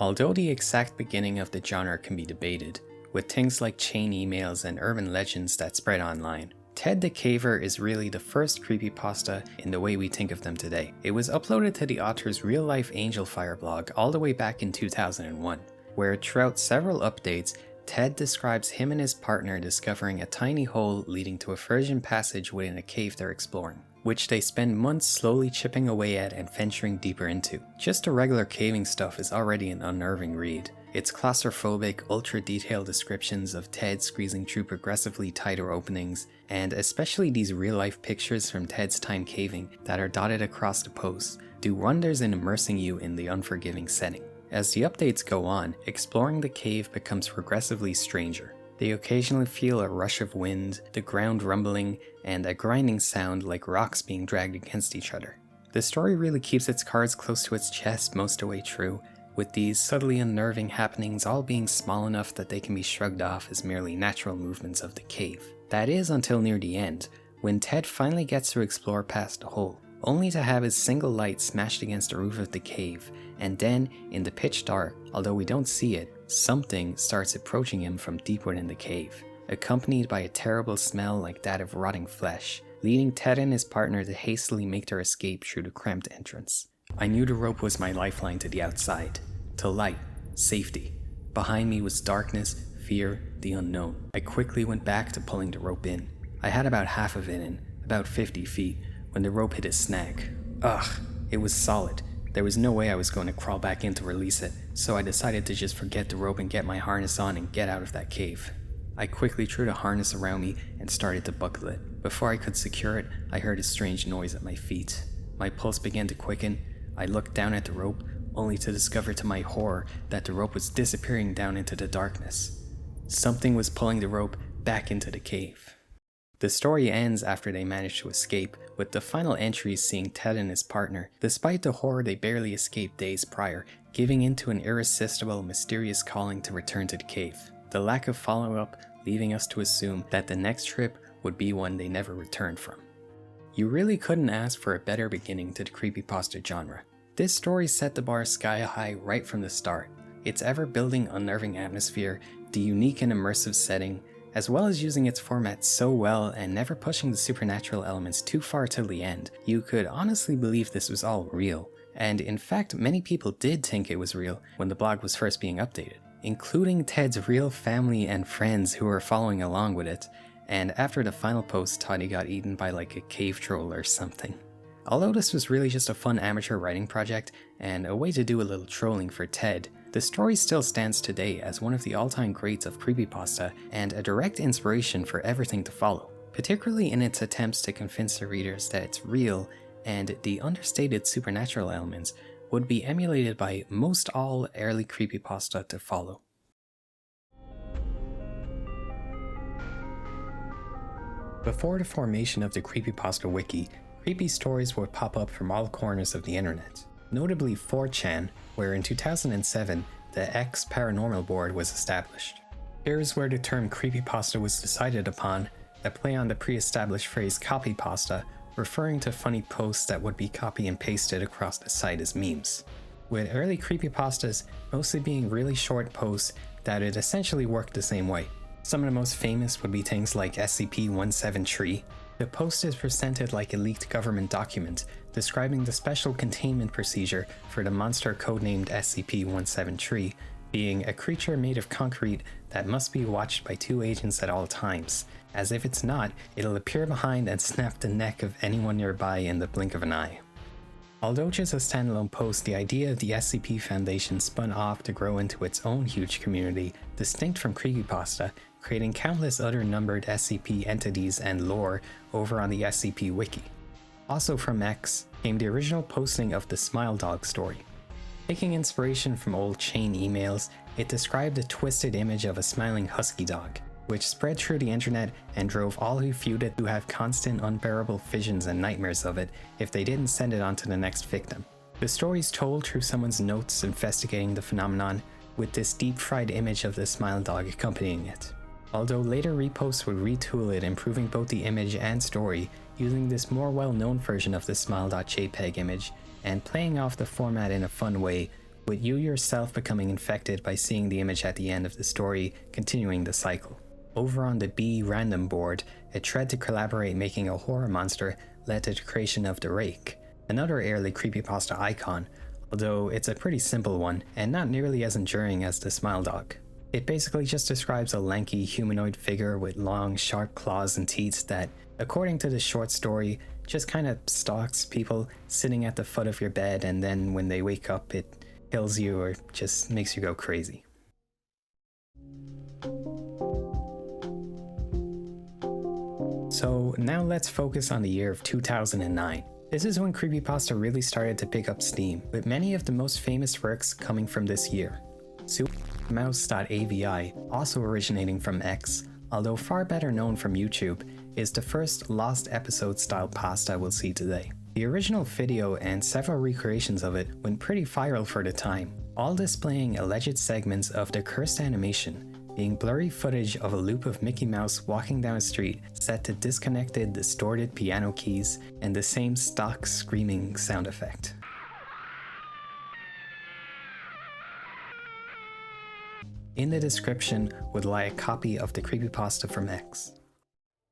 Although the exact beginning of the genre can be debated, with things like chain emails and urban legends that spread online, Ted the Caver is really the first creepypasta in the way we think of them today. It was uploaded to the author's real-life Angel Fire blog all the way back in 2001, where throughout several updates, Ted describes him and his partner discovering a tiny hole leading to a Frisian passage within a cave they're exploring, which they spend months slowly chipping away at and venturing deeper into. Just the regular caving stuff is already an unnerving read. Its claustrophobic, ultra-detailed descriptions of Ted squeezing through progressively tighter openings, and especially these real-life pictures from Ted's time caving that are dotted across the posts, do wonders in immersing you in the unforgiving setting. As the updates go on, exploring the cave becomes progressively stranger. They occasionally feel a rush of wind, the ground rumbling, and a grinding sound like rocks being dragged against each other. The story really keeps its cards close to its chest most of the way through, with these subtly unnerving happenings all being small enough that they can be shrugged off as merely natural movements of the cave. That is until near the end, when Ted finally gets to explore past the hole, only to have his single light smashed against the roof of the cave, and then, in the pitch dark, although we don't see it, something starts approaching him from deep within the cave, accompanied by a terrible smell like that of rotting flesh, leading Ted and his partner to hastily make their escape through the cramped entrance. I knew the rope was my lifeline to the outside, to light, safety. Behind me was darkness, fear, the unknown. I quickly went back to pulling the rope in. I had about half of it in, about 50 feet, when the rope hit a snag. Ugh, it was solid. There was no way I was going to crawl back in to release it, so I decided to just forget the rope and get my harness on and get out of that cave. I quickly threw the harness around me and started to buckle it. Before I could secure it, I heard a strange noise at my feet. My pulse began to quicken. I looked down at the rope, only to discover to my horror that the rope was disappearing down into the darkness. Something was pulling the rope back into the cave. The story ends after they manage to escape, with the final entries seeing Ted and his partner, despite the horror they barely escaped days prior, giving in to an irresistible, mysterious calling to return to the cave. The lack of follow-up leaving us to assume that the next trip would be one they never returned from. You really couldn't ask for a better beginning to the creepypasta genre. This story set the bar sky high right from the start. Its ever-building, unnerving atmosphere, the unique and immersive setting, as well as using its format so well and never pushing the supernatural elements too far till the end, you could honestly believe this was all real. And in fact, many people did think it was real when the blog was first being updated, including Ted's real family and friends who were following along with it, and after the final post thought he got eaten by like a cave troll or something. Although this was really just a fun amateur writing project and a way to do a little trolling for Ted, the story still stands today as one of the all-time greats of creepypasta and a direct inspiration for everything to follow, particularly in its attempts to convince the readers that it's real and the understated supernatural elements would be emulated by most all early creepypasta to follow. Before the formation of the Creepypasta wiki, creepy stories would pop up from all corners of the internet. Notably 4chan, where in 2007, the X Paranormal Board was established. Here's where the term creepypasta was decided upon, a play on the pre-established phrase copypasta, referring to funny posts that would be copy and pasted across the site as memes. With early creepypastas mostly being really short posts that would essentially work the same way. Some of the most famous would be things like SCP-173. The post is presented like a leaked government document describing the special containment procedure for the monster codenamed SCP-173, being a creature made of concrete that must be watched by 2 agents at all times, as if it's not, it'll appear behind and snap the neck of anyone nearby in the blink of an eye. Although just a standalone post, the idea of the SCP Foundation spun off to grow into its own huge community, distinct from creepypasta, creating countless other numbered SCP entities and lore over on the SCP Wiki. Also from X came the original posting of the Smile Dog story. Taking inspiration from old chain emails, it described a twisted image of a smiling husky dog, which spread through the internet and drove all who viewed it to have constant unbearable visions and nightmares of it if they didn't send it on to the next victim. The story is told through someone's notes investigating the phenomenon, with this deep-fried image of the Smile Dog accompanying it. Although later reposts would retool it, improving both the image and story, using this more well-known version of the Smile.jpg image, and playing off the format in a fun way, with you yourself becoming infected by seeing the image at the end of the story, continuing the cycle. Over on the B random board, a thread to collaborate making a horror monster led to the creation of the Rake, another early creepypasta icon, although it's a pretty simple one and not nearly as enduring as the Smile Dog. It basically just describes a lanky humanoid figure with long, sharp claws and teeth that, according to the short story, just kind of stalks people sitting at the foot of your bed, and then when they wake up it kills you or just makes you go crazy. So now let's focus on the year of 2009. This is when creepypasta really started to pick up steam, with many of the most famous works coming from this year. Mouse.avi, also originating from X, although far better known from YouTube, is the first lost episode style pasta we'll see today. The original video and several recreations of it went pretty viral for the time, all displaying alleged segments of the cursed animation, being blurry footage of a loop of Mickey Mouse walking down a street set to disconnected, distorted piano keys and the same stock screaming sound effect. In the description would lie a copy of the creepypasta from X.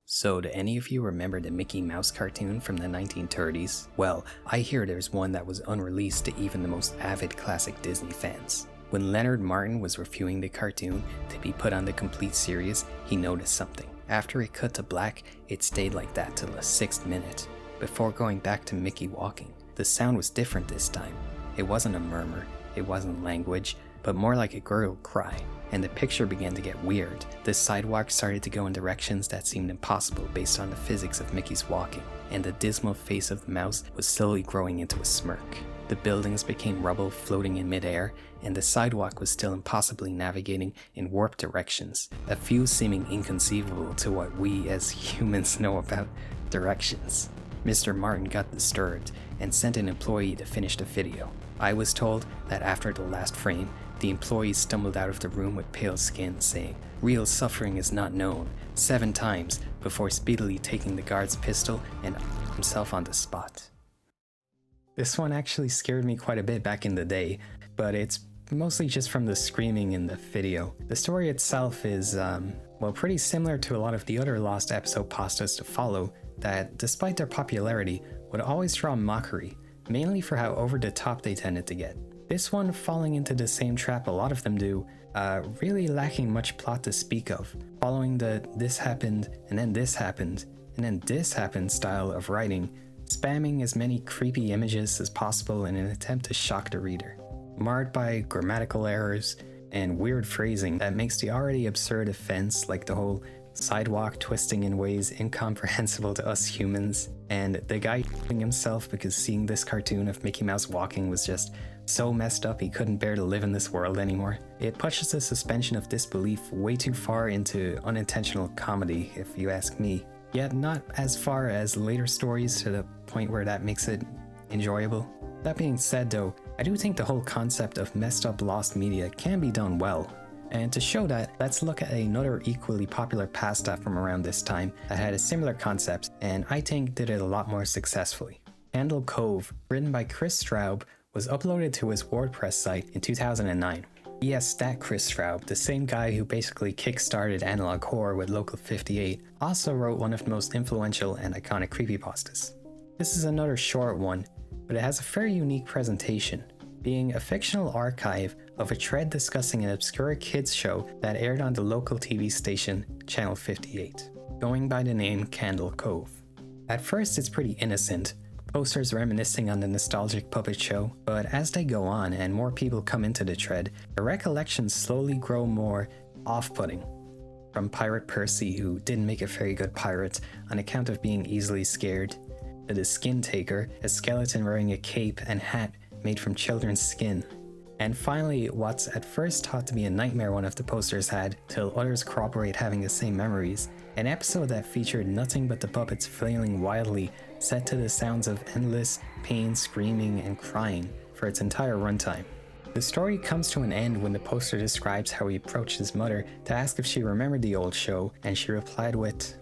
So do any of you remember the Mickey Mouse cartoon from the 1930s? Well, I hear there's one that was unreleased to even the most avid classic Disney fans. When Leonard Martin was reviewing the cartoon to be put on the complete series, he noticed something. After it cut to black, it stayed like that till the 6th minute, before going back to Mickey walking. The sound was different this time. It wasn't a murmur, it wasn't language, but more like a gurgled cry, and the picture began to get weird. The sidewalk started to go in directions that seemed impossible based on the physics of Mickey's walking, and the dismal face of the mouse was slowly growing into a smirk. The buildings became rubble floating in midair, and the sidewalk was still impossibly navigating in warped directions, a few seeming inconceivable to what we as humans know about directions. Mr. Martin got disturbed and sent an employee to finish the video. I was told that after the last frame, the employee stumbled out of the room with pale skin, saying, "Real suffering is not known," 7 times before speedily taking the guard's pistol and himself on the spot. This one actually scared me quite a bit back in the day, but it's mostly just from the screaming in the video. The story itself is, well, pretty similar to a lot of the other lost episode pastas to follow that, despite their popularity, would always draw mockery, mainly for how over the top they tended to get. This one falling into the same trap a lot of them do, really lacking much plot to speak of, following the "this happened, and then this happened, and then this happened" style of writing, spamming as many creepy images as possible in an attempt to shock the reader. Marred by grammatical errors and weird phrasing that makes the already absurd offense, like the whole sidewalk twisting in ways incomprehensible to us humans, and the guy shooting himself because seeing this cartoon of Mickey Mouse walking was just so messed up he couldn't bear to live in this world anymore. It pushes the suspension of disbelief way too far into unintentional comedy, if you ask me. Yet not as far as later stories, to the point where that makes it enjoyable. That being said though, I do think the whole concept of messed up lost media can be done well. And to show that, let's look at another equally popular pasta from around this time that had a similar concept, and I think did it a lot more successfully. Candle Cove, written by Chris Straub, was uploaded to his WordPress site in 2009. Yes, that Chris Straub, the same guy who basically kickstarted analog horror with Local 58, also wrote one of the most influential and iconic creepypastas. This is another short one, but it has a very unique presentation, being a fictional archive of a thread discussing an obscure kids show that aired on the local TV station, Channel 58, going by the name Candle Cove. At first it's pretty innocent, posters reminiscing on the nostalgic puppet show, but as they go on and more people come into the thread, the recollections slowly grow more off-putting. From Pirate Percy, who didn't make a very good pirate on account of being easily scared, to the Skin Taker, a skeleton wearing a cape and hat made from children's skin. And finally, what's at first thought to be a nightmare one of the posters had, till others corroborate having the same memories, an episode that featured nothing but the puppets flailing wildly, set to the sounds of endless pain, screaming, and crying for its entire runtime. The story comes to an end when the poster describes how he approached his mother to ask if she remembered the old show, and she replied with,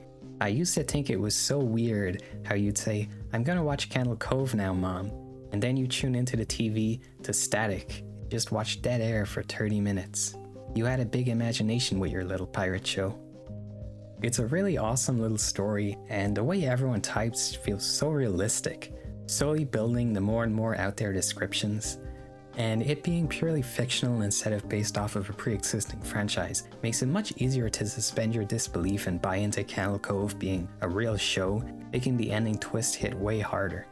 "I used to think it was so weird how you'd say, 'I'm gonna watch Candle Cove now, Mom,' and then you tune into the TV to static. just watch dead air for 30 minutes. You had a big imagination with your little pirate show. It's a really awesome little story, and the way everyone types feels so realistic, slowly building the more and more out there descriptions. And it being purely fictional instead of based off of a pre-existing franchise makes it much easier to suspend your disbelief and buy into Candle Cove being a real show, making the ending twist hit way harder.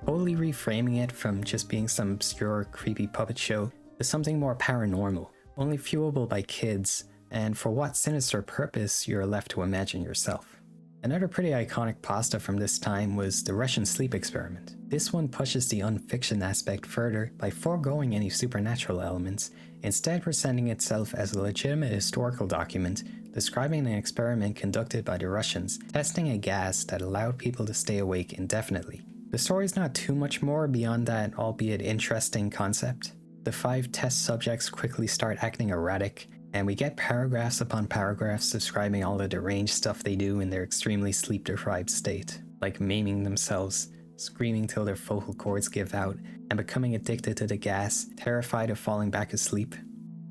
Totally reframing it from just being some obscure creepy puppet show to something more paranormal, only viewable by kids, and for what sinister purpose you're left to imagine yourself. Another pretty iconic pasta from this time was the Russian sleep experiment. This one pushes the unfiction aspect further by foregoing any supernatural elements, instead presenting itself as a legitimate historical document describing an experiment conducted by the Russians, testing a gas that allowed people to stay awake indefinitely. The story's not too much more beyond that albeit interesting concept. The 5 test subjects quickly start acting erratic, and we get paragraphs upon paragraphs describing all the deranged stuff they do in their extremely sleep-deprived state, like maiming themselves, screaming till their vocal cords give out, and becoming addicted to the gas, terrified of falling back asleep.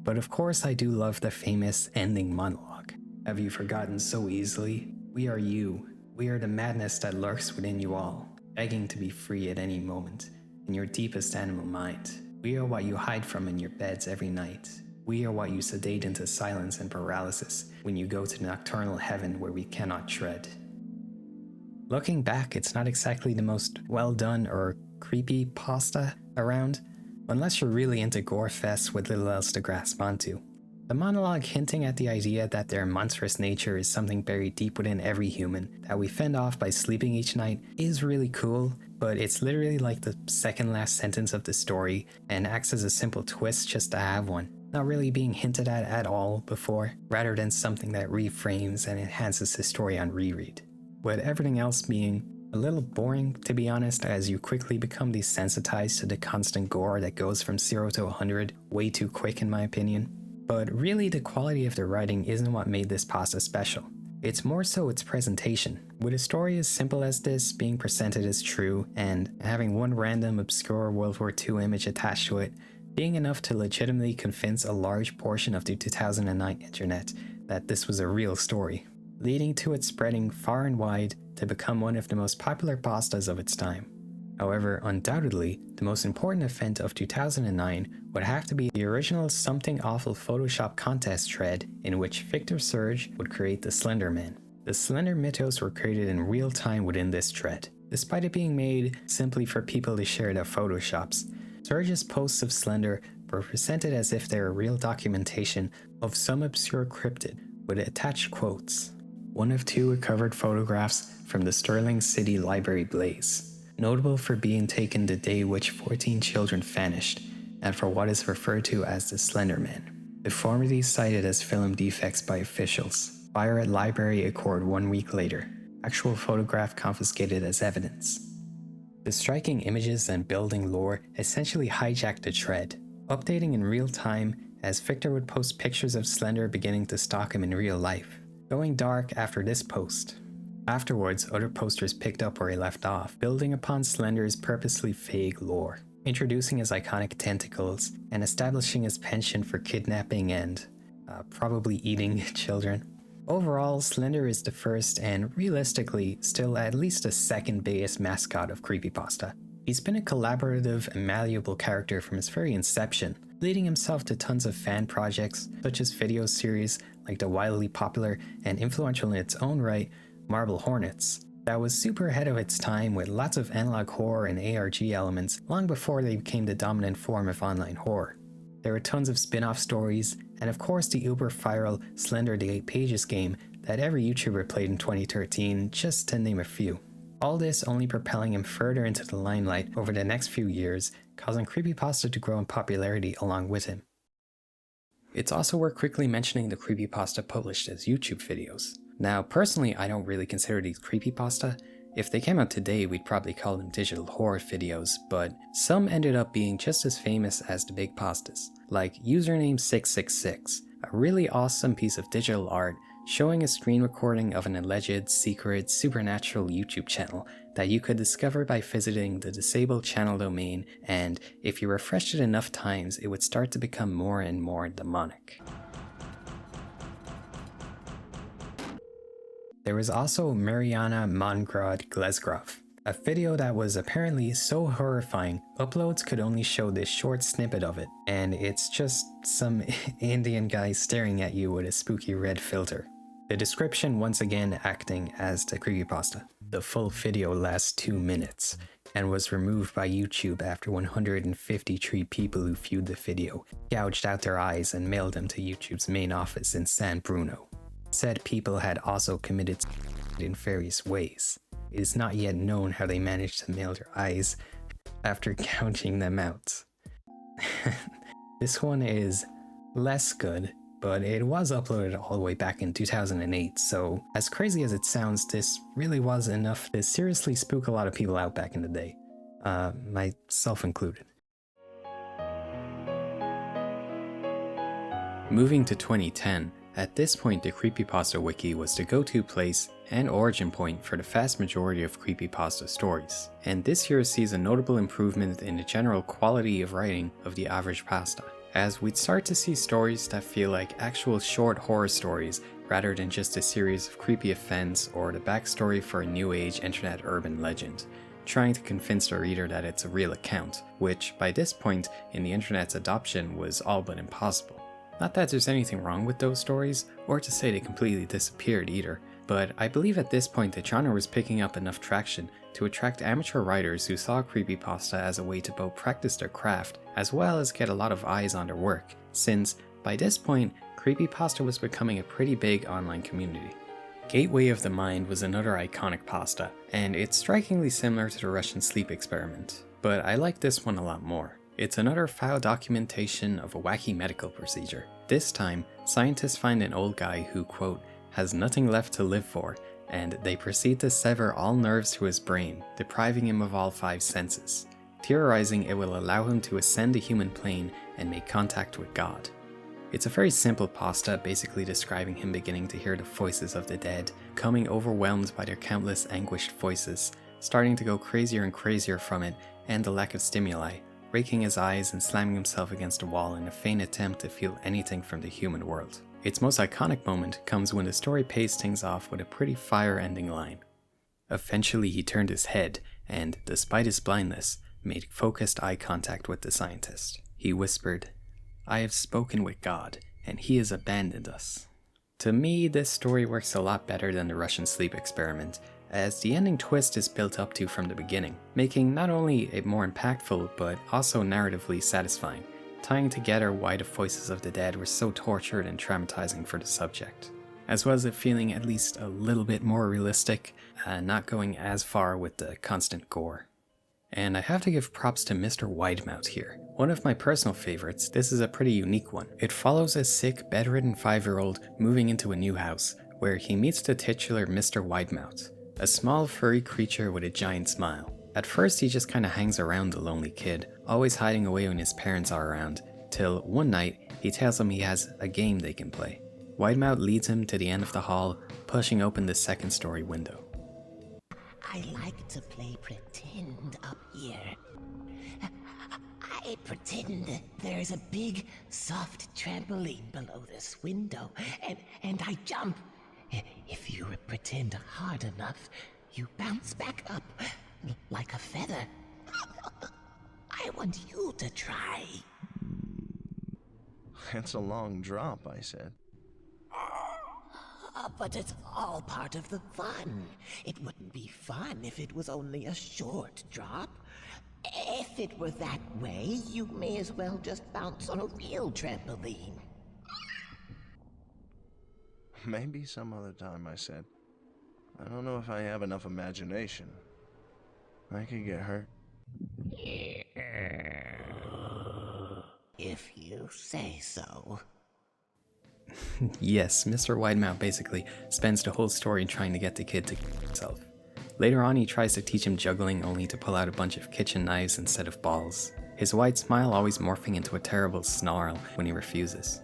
But of course I do love the famous ending monologue. Have you forgotten so easily? We are you. We are the madness that lurks within you all, begging to be free at any moment, in your deepest animal mind. We are what you hide from in your beds every night. We are what you sedate into silence and paralysis when you go to the nocturnal heaven where we cannot tread. Looking back, it's not exactly the most well done or creepy pasta around, unless you're really into gore fests with little else to grasp onto. The monologue hinting at the idea that their monstrous nature is something buried deep within every human that we fend off by sleeping each night is really cool, but it's literally like the second last sentence of the story and acts as a simple twist just to have one. Not really being hinted at all before, rather than something that reframes and enhances the story on reread. With everything else being a little boring, to be honest, as you quickly become desensitized to the constant gore that goes from 0 to 100 way too quick in my opinion. But really the quality of the writing isn't what made this pasta special. It's more so its presentation. With a story as simple as this being presented as true and having one random obscure World War II image attached to it, being enough to legitimately convince a large portion of the 2009 internet that this was a real story, leading to it spreading far and wide to become one of the most popular pastas of its time. However, undoubtedly, the most important event of 2009 would have to be the original Something Awful Photoshop contest thread in which Victor Surge would create the Slenderman. The Slender mythos were created in real time within this thread, despite it being made simply for people to share their photoshops. Surge's posts of Slender were presented as if they were real documentation of some obscure cryptid with attached quotes. One of 2 recovered photographs from the Sterling City Library blaze, notable for being taken the day which 14 children vanished, and for what is referred to as the Slenderman. Deformities cited as film defects by officials. Fire at library occurred 1 week later. Actual photograph confiscated as evidence. The striking images and building lore essentially hijacked the thread, updating in real time as Victor would post pictures of Slender beginning to stalk him in real life, going dark after this post. Afterwards, other posters picked up where he left off, building upon Slender's purposely vague lore, introducing his iconic tentacles and establishing his penchant for kidnapping and probably eating children. Overall, Slender is the first and, realistically, still at least a second biggest mascot of CreepyPasta. He's been a collaborative and malleable character from his very inception, leading himself to tons of fan projects, such as video series like the wildly popular and influential in its own right, Marble Hornets, that was super ahead of its time with lots of analog horror and ARG elements long before they became the dominant form of online horror. There were tons of spin-off stories, and of course the uber-viral Slender the 8 Pages game that every YouTuber played in 2013, just to name a few. All this only propelling him further into the limelight over the next few years, causing CreepyPasta to grow in popularity along with him. It's also worth quickly mentioning the CreepyPasta published as YouTube videos. Now, personally, I don't really consider these CreepyPasta. If they came out today, we'd probably call them digital horror videos, but some ended up being just as famous as the big pastas, like Username 666, a really awesome piece of digital art showing a screen recording of an alleged secret supernatural YouTube channel that you could discover by visiting the disabled channel domain, and if you refreshed it enough times, it would start to become more and more demonic. There was also Mariana Mongrod Glesgrov, a video that was apparently so horrifying, uploads could only show this short snippet of it, and it's just some Indian guy staring at you with a spooky red filter. The description once again acting as the creepypasta. The full video lasts 2 minutes, and was removed by YouTube after 153 people who viewed the video gouged out their eyes and mailed them to YouTube's main office in San Bruno. Said people had also committed suicide in various ways. It is not yet known how they managed to mail their eyes after gouging them out. This one is less good, but it was uploaded all the way back in 2008, so as crazy as it sounds, this really was enough to seriously spook a lot of people out back in the day, myself included. Moving to 2010, at this point the CreepyPasta wiki was the go-to place and origin point for the vast majority of creepypasta stories, and this year sees a notable improvement in the general quality of writing of the average pasta, as we'd start to see stories that feel like actual short horror stories rather than just a series of creepy events or the backstory for a new age internet urban legend, trying to convince the reader that it's a real account, which by this point in the internet's adoption was all but impossible. Not that there's anything wrong with those stories, or to say they completely disappeared either, but I believe at this point the genre was picking up enough traction to attract amateur writers who saw creepypasta as a way to both practice their craft as well as get a lot of eyes on their work, since by this point creepypasta was becoming a pretty big online community. Gateway of the Mind was another iconic pasta, and it's strikingly similar to the Russian sleep experiment, but I like this one a lot more. It's another file documentation of a wacky medical procedure. This time, scientists find an old guy who, quote, has nothing left to live for, and they proceed to sever all nerves to his brain, depriving him of all 5 senses, theorizing it will allow him to ascend the human plane and make contact with God. It's a very simple pasta, basically describing him beginning to hear the voices of the dead, becoming overwhelmed by their countless anguished voices, starting to go crazier and crazier from it and the lack of stimuli, raking his eyes and slamming himself against a wall in a faint attempt to feel anything from the human world. Its most iconic moment comes when the story pays things off with a pretty fire ending line. Eventually he turned his head and, despite his blindness, made focused eye contact with the scientist. He whispered, "I have spoken with God, and he has abandoned us." To me, this story works a lot better than the Russian sleep experiment, as the ending twist is built up to from the beginning, making not only it more impactful but also narratively satisfying, tying together why the voices of the dead were so tortured and traumatizing for the subject, as well as it feeling at least a little bit more realistic, not going as far with the constant gore. And I have to give props to Mr. Widemouth here. One of my personal favorites, this is a pretty unique one. It follows a sick, bedridden 5-year-old moving into a new house, where he meets the titular Mr. Widemouth, a small furry creature with a giant smile. At first he just kinda hangs around the lonely kid, always hiding away when his parents are around, till one night he tells him he has a game they can play. Widemouth leads him to the end of the hall, pushing open the 2nd-story window. I like to play pretend up here. I pretend there's a big, soft trampoline below this window, and I jump. If you pretend hard enough, you bounce back up like a feather. I want you to try. It's a long drop, I said. But it's all part of the fun. It wouldn't be fun if it was only a short drop. If it were that way, you may as well just bounce on a real trampoline. Maybe some other time, I said. I don't know if I have enough imagination. I could get hurt. If you say so. Yes, Mr. Widemouth basically spends the whole story trying to get the kid to kill himself. Later on he tries to teach him juggling only to pull out a bunch of kitchen knives instead of balls, his wide smile always morphing into a terrible snarl when he refuses.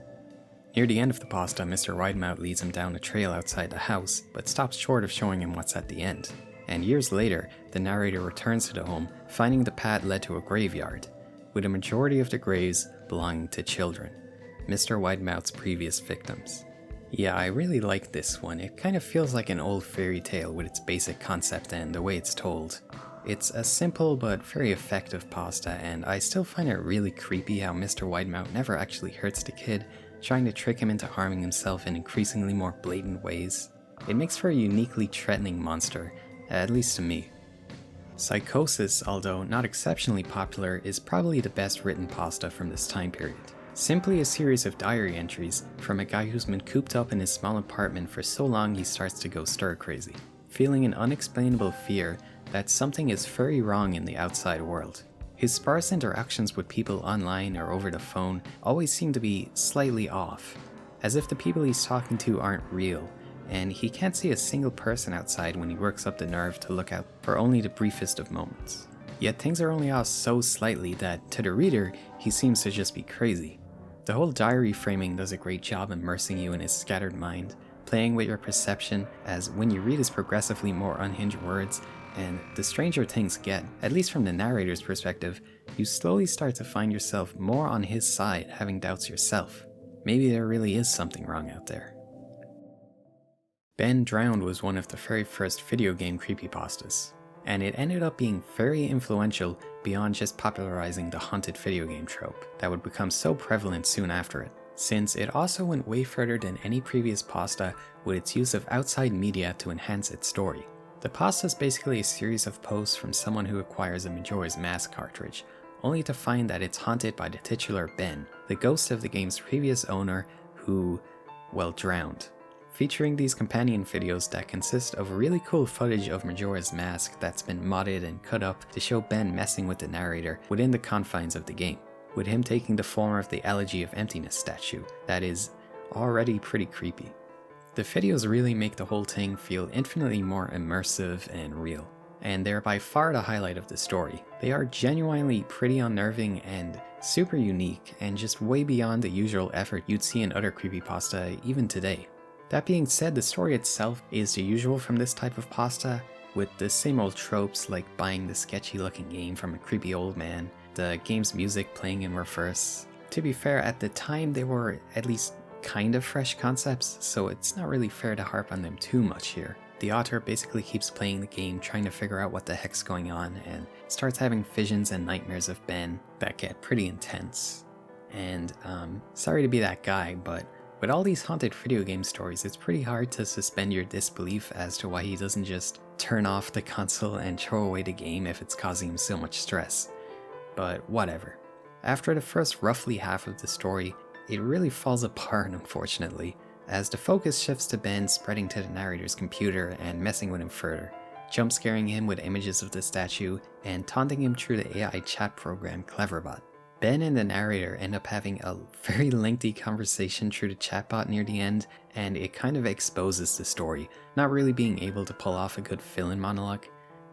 Near the end of the pasta, Mr. Widemouth leads him down a trail outside the house, but stops short of showing him what's at the end. And years later, the narrator returns to the home, finding the path led to a graveyard, with a majority of the graves belonging to children, Mr. Widemouth's previous victims. Yeah, I really like this one. It kind of feels like an old fairy tale with its basic concept and the way it's told. It's a simple but very effective pasta, and I still find it really creepy how Mr. Widemouth never actually hurts the kid, trying to trick him into harming himself in increasingly more blatant ways. It makes for a uniquely threatening monster, at least to me. Psychosis, although not exceptionally popular, is probably the best written pasta from this time period. Simply a series of diary entries from a guy who's been cooped up in his small apartment for so long he starts to go stir crazy, feeling an unexplainable fear that something is very wrong in the outside world. His sparse interactions with people online or over the phone always seem to be slightly off, as if the people he's talking to aren't real, and he can't see a single person outside when he works up the nerve to look out for only the briefest of moments. Yet things are only off so slightly that, to the reader, he seems to just be crazy. The whole diary framing does a great job immersing you in his scattered mind, playing with your perception as when you read his progressively more unhinged words, and the stranger things get, at least from the narrator's perspective, you slowly start to find yourself more on his side, having doubts yourself. Maybe there really is something wrong out there. Ben Drowned was one of the very first video game creepypastas, and it ended up being very influential beyond just popularizing the haunted video game trope that would become so prevalent soon after it, since it also went way further than any previous pasta with its use of outside media to enhance its story. The pasta is basically a series of posts from someone who acquires a Majora's Mask cartridge, only to find that it's haunted by the titular Ben, the ghost of the game's previous owner who, well, drowned. Featuring these companion videos that consist of really cool footage of Majora's Mask that's been modded and cut up to show Ben messing with the narrator within the confines of the game, with him taking the form of the Elegy of Emptiness statue that is already pretty creepy. The videos really make the whole thing feel infinitely more immersive and real, and they're by far the highlight of the story. They are genuinely pretty unnerving and super unique, and just way beyond the usual effort you'd see in other creepypasta even today. That being said, the story itself is the usual from this type of pasta, with the same old tropes like buying the sketchy looking game from a creepy old man, the game's music playing in reverse. To be fair, at the time they were at least kind of fresh concepts, so it's not really fair to harp on them too much here. The author basically keeps playing the game, trying to figure out what the heck's going on, and starts having visions and nightmares of Ben that get pretty intense. And sorry to be that guy, but with all these haunted video game stories, it's pretty hard to suspend your disbelief as to why he doesn't just turn off the console and throw away the game if it's causing him so much stress. But whatever. After the first roughly half of the story, it really falls apart, unfortunately, as the focus shifts to Ben spreading to the narrator's computer and messing with him further, jump scaring him with images of the statue and taunting him through the AI chat program Cleverbot. Ben and the narrator end up having a very lengthy conversation through the chatbot near the end, and it kind of exposes the story, not really being able to pull off a good fill-in monologue.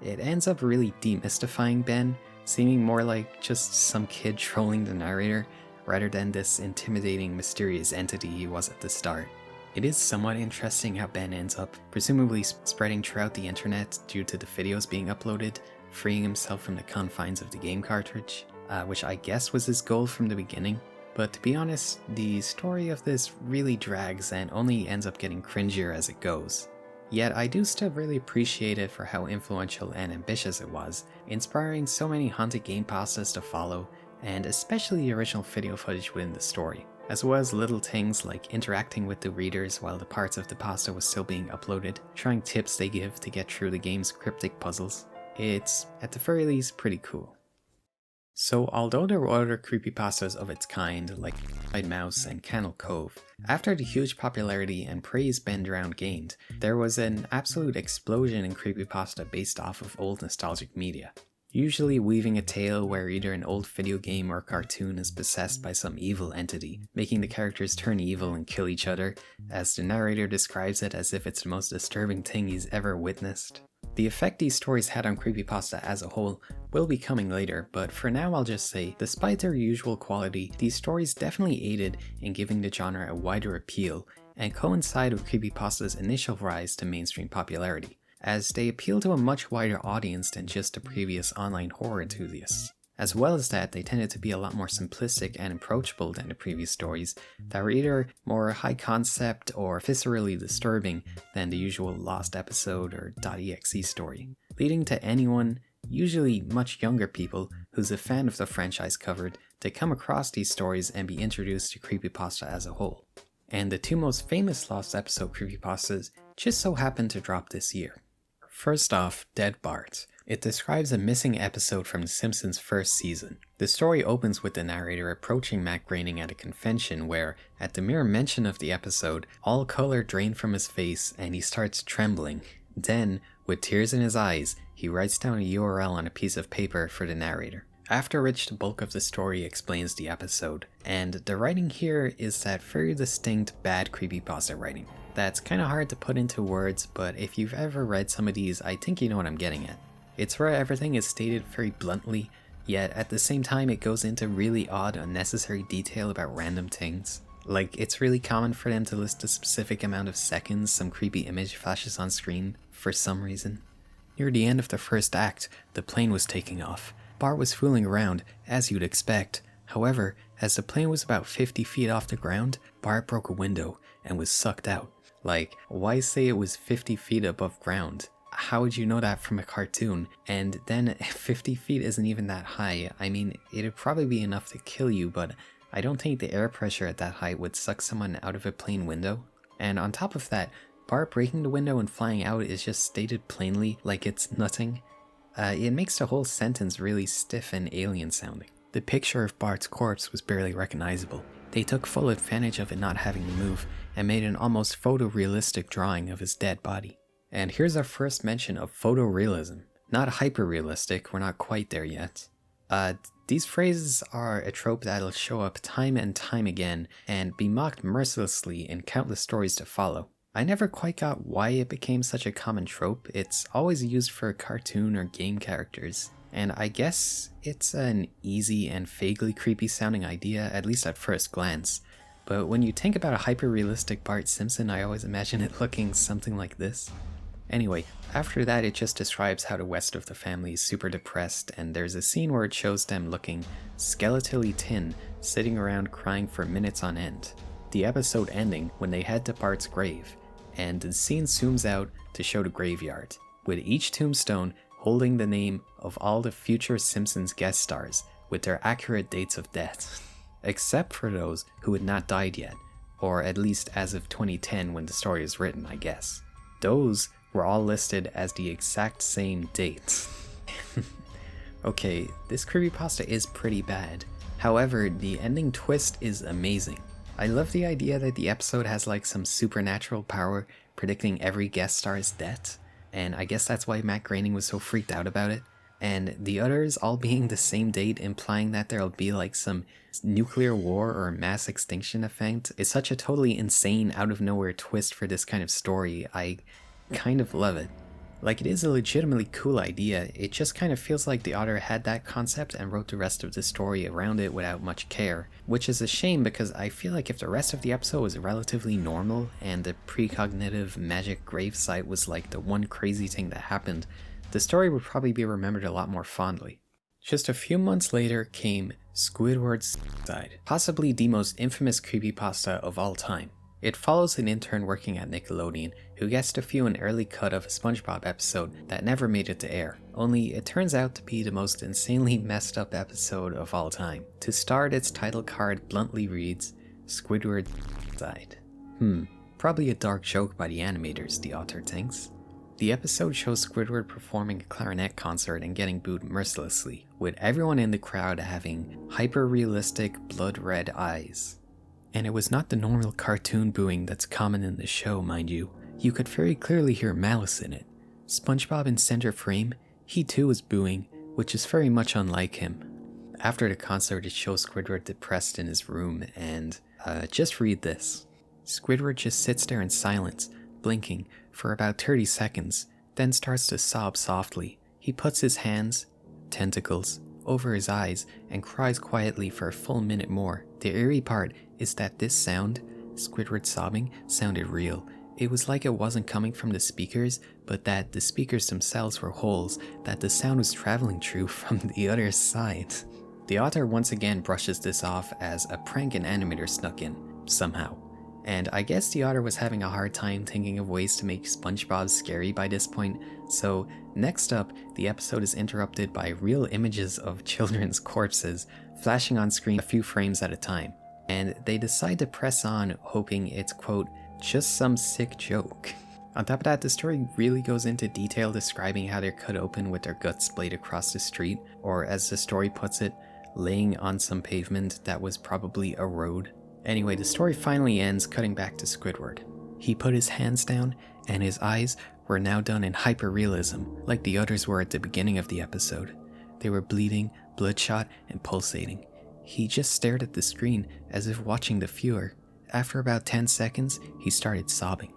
It ends up really demystifying Ben, seeming more like just some kid trolling the narrator, rather than this intimidating, mysterious entity he was at the start. It is somewhat interesting how Ben ends up presumably spreading throughout the internet due to the videos being uploaded, freeing himself from the confines of the game cartridge. Which I guess was his goal from the beginning. But to be honest, the story of this really drags and only ends up getting cringier as it goes. Yet I do still really appreciate it for how influential and ambitious it was, inspiring so many haunted game pastas to follow, and especially the original video footage within the story, as well as little things like interacting with the readers while the parts of the pasta was still being uploaded, trying tips they give to get through the game's cryptic puzzles. It's, at the very least, pretty cool. So although there were other creepypastas of its kind, like Mouse and Cannel Cove, after the huge popularity and praise Ben Drowned gained, there was an absolute explosion in creepypasta based off of old nostalgic media. Usually weaving a tale where either an old video game or cartoon is possessed by some evil entity, making the characters turn evil and kill each other, as the narrator describes it as if it's the most disturbing thing he's ever witnessed. The effect these stories had on CreepyPasta as a whole will be coming later, but for now I'll just say, despite their usual quality, these stories definitely aided in giving the genre a wider appeal and coincide with CreepyPasta's initial rise to mainstream popularity, as they appeal to a much wider audience than just the previous online horror enthusiasts. As well as that, they tended to be a lot more simplistic and approachable than the previous stories that were either more high concept or viscerally disturbing than the usual Lost Episode or .exe story, leading to anyone, usually much younger people, who's a fan of the franchise covered, to come across these stories and be introduced to CreepyPasta as a whole. And the two most famous Lost Episode creepypastas just so happened to drop this year. First off, Dead Bart. It describes a missing episode from The Simpsons' first season. The story opens with the narrator approaching Matt Groening at a convention where, at the mere mention of the episode, all color drained from his face and he starts trembling. Then, with tears in his eyes, he writes down a URL on a piece of paper for the narrator. After which the bulk of the story explains the episode, and the writing here is that very distinct bad creepypasta writing. That's kinda hard to put into words, but if you've ever read some of these, I think you know what I'm getting at. It's where everything is stated very bluntly, yet at the same time it goes into really odd, unnecessary detail about random things. Like, it's really common for them to list a specific amount of seconds some creepy image flashes on screen, for some reason. Near the end of the first act, the plane was taking off. Bart was fooling around, as you'd expect. However, as the plane was about 50 feet off the ground, Bart broke a window and was sucked out. Like, why say it was 50 feet above ground? How would you know that from a cartoon? And then 50 feet isn't even that high. I mean, it'd probably be enough to kill you, but I don't think the air pressure at that height would suck someone out of a plane window. And on top of that, Bart breaking the window and flying out is just stated plainly like it's nothing. It makes the whole sentence really stiff and alien sounding. The picture of Bart's corpse was barely recognizable. They took full advantage of it not having to move and made an almost photorealistic drawing of his dead body. And here's our first mention of photorealism. Not hyper-realistic, we're not quite there yet. These phrases are a trope that'll show up time and time again and be mocked mercilessly in countless stories to follow. I never quite got why it became such a common trope. It's always used for cartoon or game characters. And I guess it's an easy and vaguely creepy sounding idea, at least at first glance. But when you think about a hyper-realistic Bart Simpson, I always imagine it looking something like this. Anyway, after that it just describes how the rest of the family is super depressed, and there's a scene where it shows them looking skeletally thin, sitting around crying for minutes on end. The episode ending when they head to Bart's grave, and the scene zooms out to show the graveyard, with each tombstone holding the name of all the future Simpsons guest stars with their accurate dates of death. Except for those who had not died yet, or at least as of 2010 when the story is written, I guess. Those were all listed as the exact same dates. Okay, this creepypasta is pretty bad. However, the ending twist is amazing. I love the idea that the episode has like some supernatural power predicting every guest star's death, and I guess that's why Matt Groening was so freaked out about it. And the others all being the same date, implying that there'll be like some nuclear war or mass extinction event, is such a totally insane, out of nowhere twist for this kind of story. I kind of love it. Like, it is a legitimately cool idea, it just kind of feels like the author had that concept and wrote the rest of the story around it without much care, which is a shame because I feel like if the rest of the episode was relatively normal and the precognitive magic gravesite was like the one crazy thing that happened, the story would probably be remembered a lot more fondly. Just a few months later came Squidward's Side, possibly the most infamous creepypasta of all time. It follows an intern working at Nickelodeon who gets to view an early cut of a SpongeBob episode that never made it to air, only it turns out to be the most insanely messed up episode of all time. To start, its title card bluntly reads, Squidward died. Probably a dark joke by the animators, the author thinks. The episode shows Squidward performing a clarinet concert and getting booed mercilessly, with everyone in the crowd having hyper-realistic blood-red eyes. And it was not the normal cartoon booing that's common in the show, mind you. You could very clearly hear malice in it. SpongeBob in center frame, he too was booing, which is very much unlike him. After the concert, it shows Squidward depressed in his room, and just read this. Squidward just sits there in silence, blinking, for about 30 seconds, then starts to sob softly. He puts his hands, tentacles, over his eyes and cries quietly for a full minute more. The eerie part is that this sound, Squidward sobbing, sounded real. It was like it wasn't coming from the speakers, but that the speakers themselves were holes that the sound was traveling through from the other side. The author once again brushes this off as a prank an animator snuck in, somehow. And I guess the author was having a hard time thinking of ways to make SpongeBob scary by this point, so next up, the episode is interrupted by real images of children's corpses flashing on screen a few frames at a time. And they decide to press on, hoping it's, quote, just some sick joke. On top of that, the story really goes into detail describing how they're cut open with their guts splayed across the street, or as the story puts it, laying on some pavement that was probably a road. Anyway, the story finally ends cutting back to Squidward. He put his hands down, and his eyes were now done in hyper-realism, like the others were at the beginning of the episode. They were bleeding, bloodshot, and pulsating. He just stared at the screen as if watching the viewer. After about 10 seconds, he started sobbing.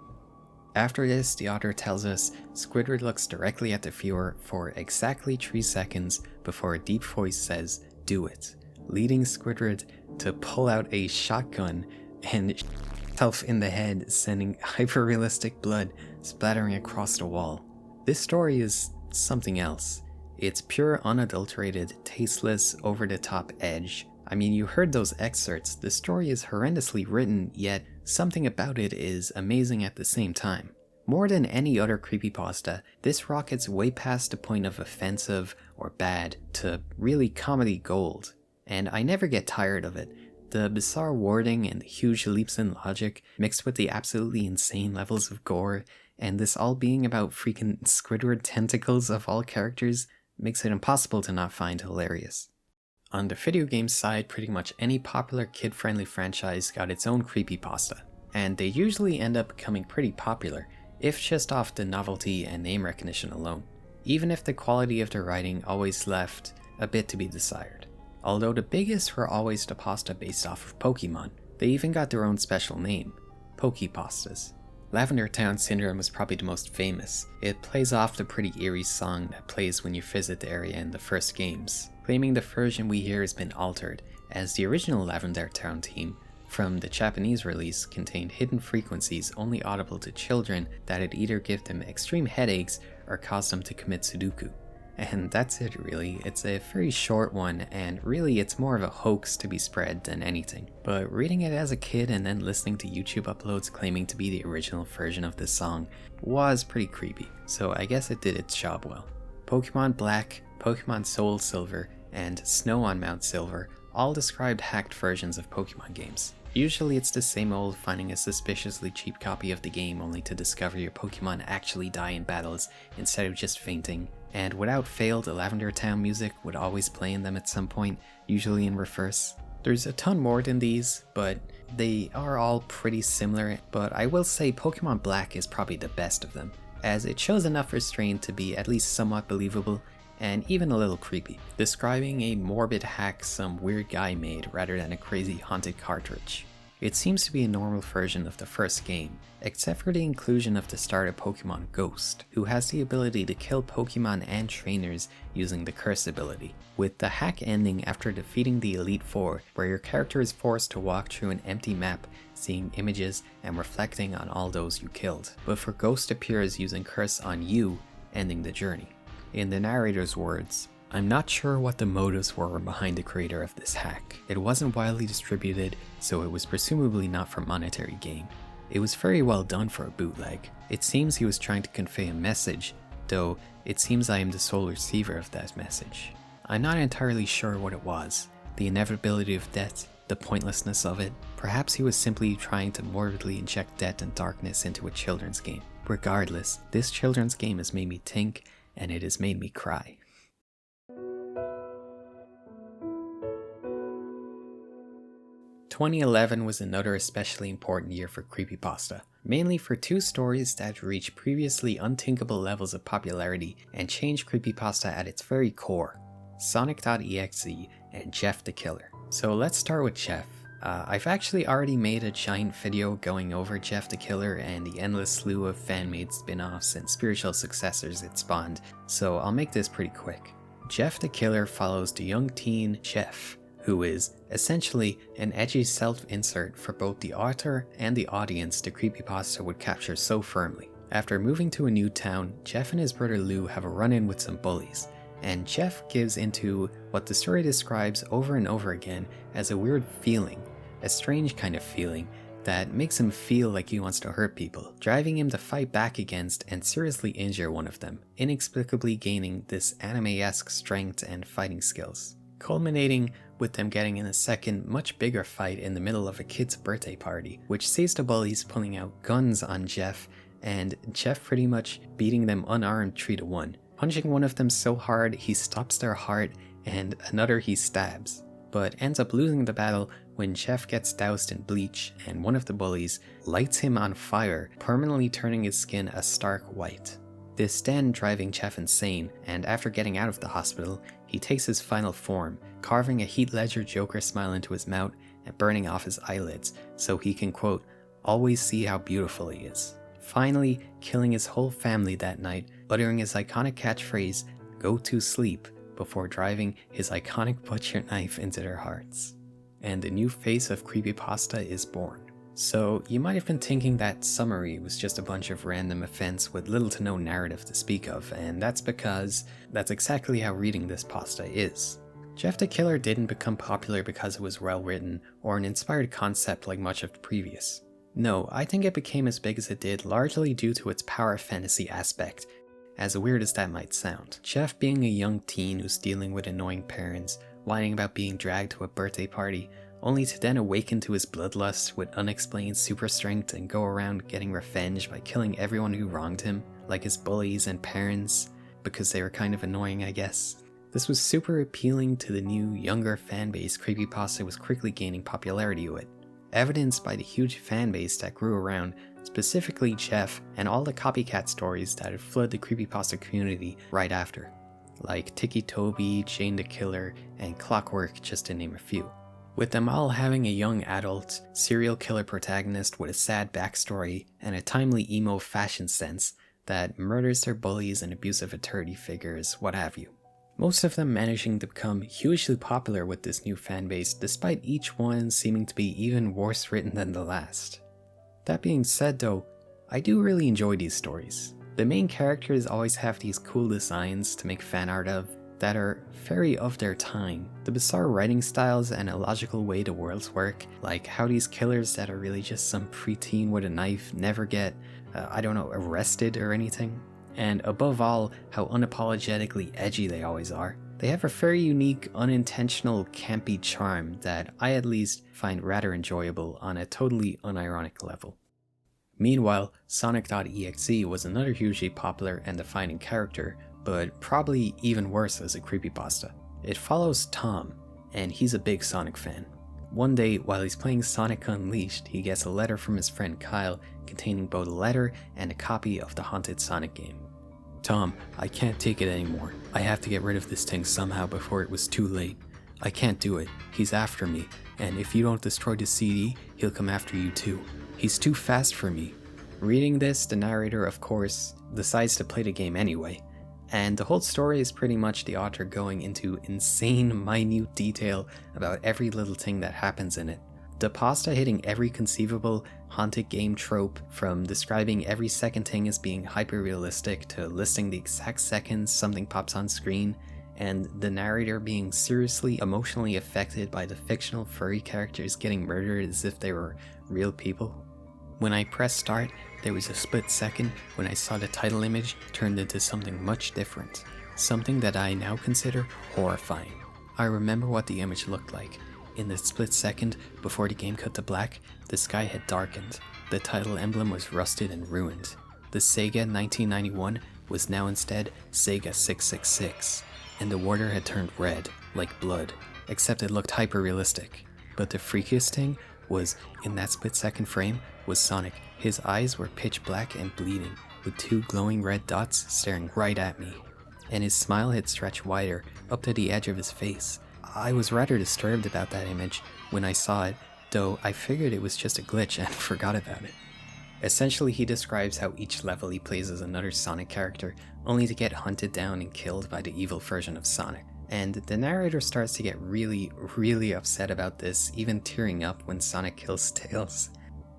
After this, the author tells us Squidward looks directly at the viewer for exactly 3 seconds before a deep voice says, "Do it," leading Squidward to pull out a shotgun and shoot himself in the head, sending hyper-realistic blood splattering across the wall. This story is something else. It's pure, unadulterated, tasteless, over-the-top edge. I mean, you heard those excerpts. The story is horrendously written, yet something about it is amazing at the same time. More than any other creepypasta, this rockets way past the point of offensive or bad to really comedy gold. And I never get tired of it. The bizarre wording and the huge leaps in logic, mixed with the absolutely insane levels of gore, and this all being about freaking Squidward tentacles of all characters, makes it impossible to not find hilarious. On the video game side, pretty much any popular kid-friendly franchise got its own creepypasta, and they usually end up becoming pretty popular, if just off the novelty and name recognition alone, even if the quality of the writing always left a bit to be desired. Although the biggest were always the pasta based off of Pokemon, they even got their own special name, Pokepastas. Lavender Town Syndrome was probably the most famous. It plays off the pretty eerie song that plays when you visit the area in the first games, claiming the version we hear has been altered, as the original Lavender Town theme from the Japanese release contained hidden frequencies only audible to children that'd either give them extreme headaches or cause them to commit Sudoku. And that's it really. It's a very short one, and really it's more of a hoax to be spread than anything. But reading it as a kid and then listening to YouTube uploads claiming to be the original version of this song was pretty creepy, so I guess it did its job well. Pokemon Black, Pokemon Soul Silver, and Snow on Mount Silver all described hacked versions of Pokemon games. Usually it's the same old finding a suspiciously cheap copy of the game only to discover your Pokemon actually die in battles instead of just fainting, and without fail the Lavender Town music would always play in them at some point, usually in reverse. There's a ton more than these, but they are all pretty similar, but I will say Pokemon Black is probably the best of them, as it shows enough restraint to be at least somewhat believable and even a little creepy, describing a morbid hack some weird guy made rather than a crazy haunted cartridge. It seems to be a normal version of the first game, except for the inclusion of the starter Pokemon Ghost, who has the ability to kill Pokemon and trainers using the Curse ability, with the hack ending after defeating the Elite Four, where your character is forced to walk through an empty map, seeing images and reflecting on all those you killed, but for Ghost appears using Curse on you, ending the journey. In the narrator's words, "I'm not sure what the motives were behind the creator of this hack. It wasn't widely distributed, so it was presumably not for monetary gain. It was very well done for a bootleg. It seems he was trying to convey a message, though it seems I am the sole receiver of that message. I'm not entirely sure what it was. The inevitability of death, the pointlessness of it. Perhaps he was simply trying to morbidly inject death and darkness into a children's game. Regardless, this children's game has made me think, and it has made me cry." 2011 was another especially important year for creepypasta, mainly for two stories that reached previously unthinkable levels of popularity and changed creepypasta at its very core: Sonic.exe and Jeff the Killer. So let's start with Jeff. I've actually already made a giant video going over Jeff the Killer and the endless slew of fan-made spin-offs and spiritual successors it spawned, so I'll make this pretty quick. Jeff the Killer follows the young teen Jeff, who is essentially an edgy self-insert for both the author and the audience the creepypasta would capture so firmly. After moving to a new town, Jeff and his brother Lou have a run-in with some bullies, and Jeff gives into what the story describes over and over again as a weird feeling, a strange kind of feeling that makes him feel like he wants to hurt people, driving him to fight back against and seriously injure one of them, inexplicably gaining this anime-esque strength and fighting skills, culminating with them getting in a second, much bigger fight in the middle of a kid's birthday party, which sees the bullies pulling out guns on Jeff, and Jeff pretty much beating them unarmed 3-1, punching one of them so hard he stops their heart and another he stabs, but ends up losing the battle when Jeff gets doused in bleach and one of the bullies lights him on fire, permanently turning his skin a stark white. This then driving Jeff insane, and after getting out of the hospital, he takes his final form, carving a Heath Ledger Joker smile into his mouth and burning off his eyelids so he can, quote, always see how beautiful he is. Finally, killing his whole family that night, uttering his iconic catchphrase, go to sleep, before driving his iconic butcher knife into their hearts. And the new face of CreepyPasta is born. So you might have been thinking that summary was just a bunch of random events with little to no narrative to speak of, and that's because that's exactly how reading this pasta is. Jeff the Killer didn't become popular because it was well written or an inspired concept like much of the previous. No, I think it became as big as it did largely due to its power fantasy aspect, as weird as that might sound. Jeff being a young teen who's dealing with annoying parents, whining about being dragged to a birthday party, only to then awaken to his bloodlust with unexplained super strength and go around getting revenge by killing everyone who wronged him, like his bullies and parents, because they were kind of annoying, I guess. This was super appealing to the new, younger fanbase CreepyPasta was quickly gaining popularity with, evidenced by the huge fanbase that grew around, specifically Jeff and all the copycat stories that had flooded the CreepyPasta community right after, like Tiki Toby, Jane the Killer, and Clockwork, just to name a few. With them all having a young adult, serial killer protagonist with a sad backstory and a timely emo fashion sense that murders their bullies and abusive authority figures, what have you. Most of them managing to become hugely popular with this new fanbase, despite each one seeming to be even worse written than the last. That being said though, I do really enjoy these stories. The main characters always have these cool designs to make fan art of that are very of their time. The bizarre writing styles and illogical way the worlds work, like how these killers that are really just some preteen with a knife never get, arrested or anything. And above all, how unapologetically edgy they always are. They have a very unique, unintentional, campy charm that I at least find rather enjoyable on a totally unironic level. Meanwhile, Sonic.exe was another hugely popular and defining character, but probably even worse as a creepypasta. It follows Tom, and he's a big Sonic fan. One day, while he's playing Sonic Unleashed, he gets a letter from his friend Kyle containing both a letter and a copy of the haunted Sonic game. Tom, I can't take it anymore. I have to get rid of this thing somehow before it was too late. I can't do it. He's after me, and if you don't destroy the CD, he'll come after you too. He's too fast for me. Reading this, the narrator, of course, decides to play the game anyway. And the whole story is pretty much the author going into insane, minute detail about every little thing that happens in it. The pasta hitting every conceivable haunted game trope, from describing every second thing as being hyper-realistic to listing the exact seconds something pops on screen, and the narrator being seriously emotionally affected by the fictional furry characters getting murdered as if they were real people. When I pressed start, there was a split second when I saw the title image turned into something much different, something that I now consider horrifying. I remember what the image looked like. In the split second before the game cut to black, the sky had darkened, the title emblem was rusted and ruined. The Sega 1991 was now instead Sega 666, and the water had turned red, like blood, except it looked hyper-realistic. But the freakiest thing was, in that split-second frame, was Sonic. His eyes were pitch black and bleeding, with two glowing red dots staring right at me. And his smile had stretched wider, up to the edge of his face. I was rather disturbed about that image when I saw it, though I figured it was just a glitch and forgot about it. Essentially, he describes how each level he plays as another Sonic character, only to get hunted down and killed by the evil version of Sonic. And the narrator starts to get really upset about this, even tearing up when Sonic kills Tails.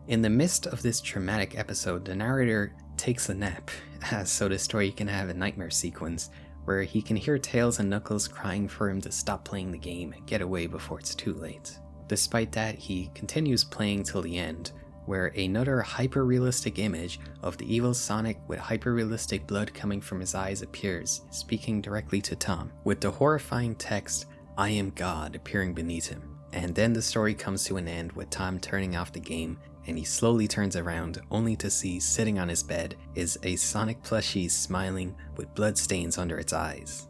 In the midst of this traumatic episode, the narrator takes a nap, so the story can have a nightmare sequence, where he can hear Tails and Knuckles crying for him to stop playing the game and get away before it's too late. Despite that, he continues playing till the end, where another hyper-realistic image of the evil Sonic with hyper-realistic blood coming from his eyes appears, speaking directly to Tom, with the horrifying text, "I am God," appearing beneath him. And then the story comes to an end with Tom turning off the game, and he slowly turns around, only to see sitting on his bed is a Sonic plushie smiling with blood stains under its eyes.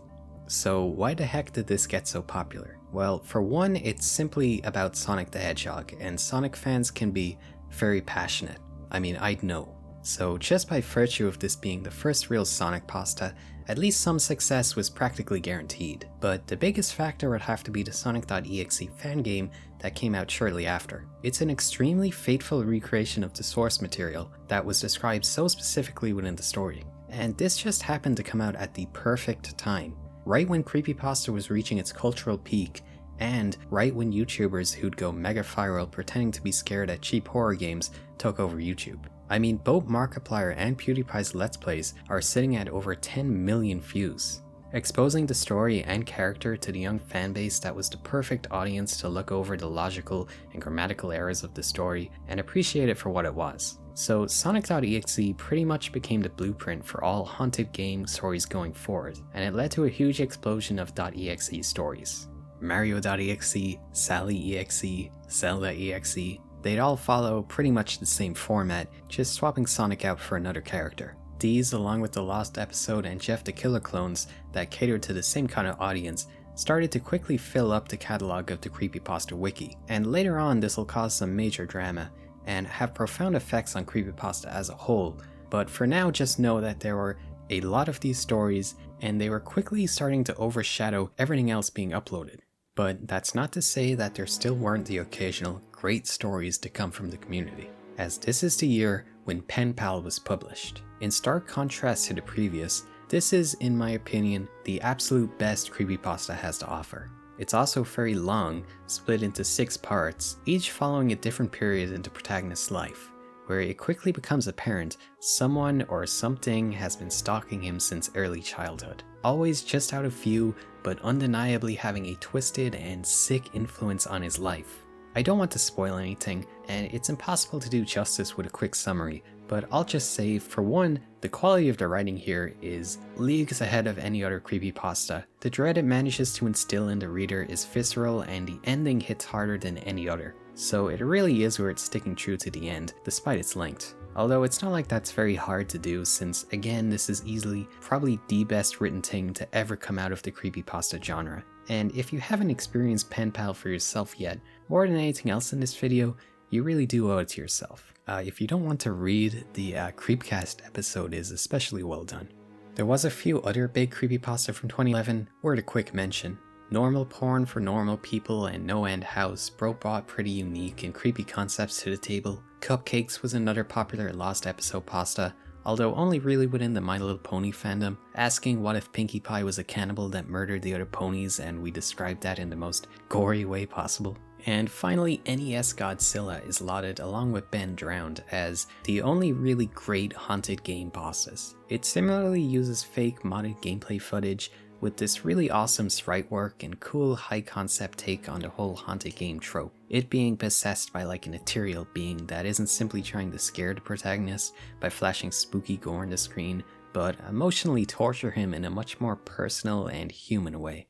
So why the heck did this get so popular? Well, for one, it's simply about Sonic the Hedgehog, and Sonic fans can be very passionate. I mean, I'd know. So just by virtue of this being the first real Sonic pasta, at least some success was practically guaranteed. But the biggest factor would have to be the Sonic.exe fan game that came out shortly after. It's an extremely faithful recreation of the source material that was described so specifically within the story. And this just happened to come out at the perfect time, right when CreepyPasta was reaching its cultural peak, and right when YouTubers who'd go mega viral pretending to be scared at cheap horror games took over YouTube. I mean, both Markiplier and PewDiePie's Let's Plays are sitting at over 10 million views, exposing the story and character to the young fanbase that was the perfect audience to look over the logical and grammatical errors of the story and appreciate it for what it was. So Sonic.exe pretty much became the blueprint for all haunted game stories going forward, and it led to a huge explosion of .exe stories. Mario.exe, Sally.exe, Zelda.exe, they'd all follow pretty much the same format, just swapping Sonic out for another character. These, along with the Lost Episode and Jeff the Killer clones that catered to the same kind of audience, started to quickly fill up the catalog of the CreepyPasta wiki, and later on this will cause some major drama and have profound effects on CreepyPasta as a whole, but for now just know that there were a lot of these stories and they were quickly starting to overshadow everything else being uploaded. But that's not to say that there still weren't the occasional great stories to come from the community, as this is the year when Pen Pal was published. In stark contrast to the previous, this is, in my opinion, the absolute best CreepyPasta has to offer. It's also very long, split into 6 parts, each following a different period in the protagonist's life, where it quickly becomes apparent someone or something has been stalking him since early childhood. Always just out of view, but undeniably having a twisted and sick influence on his life. I don't want to spoil anything, and it's impossible to do justice with a quick summary, but I'll just say, for one, the quality of the writing here is leagues ahead of any other CreepyPasta. The dread it manages to instill in the reader is visceral, and the ending hits harder than any other. So it really is worth sticking true to the end, despite its length. Although it's not like that's very hard to do, since again this is easily probably the best written thing to ever come out of the CreepyPasta genre. And if you haven't experienced Pen Pal for yourself yet, more than anything else in this video, you really do owe it to yourself. If you don't want to read, the Creepcast episode is especially well done. There was a few other big CreepyPasta from 2011, worth a quick mention. Normal Porn for Normal People and No End House both brought pretty unique and creepy concepts to the table. Cupcakes was another popular Lost Episode pasta, although only really within the My Little Pony fandom, asking what if Pinkie Pie was a cannibal that murdered the other ponies, and we described that in the most gory way possible. And finally, NES Godzilla is lauded along with Ben Drowned as the only really great haunted game pastas. It similarly uses fake modded gameplay footage with this really awesome sprite work and cool high concept take on the whole haunted game trope. It being possessed by like an ethereal being that isn't simply trying to scare the protagonist by flashing spooky gore on the screen, but emotionally torture him in a much more personal and human way.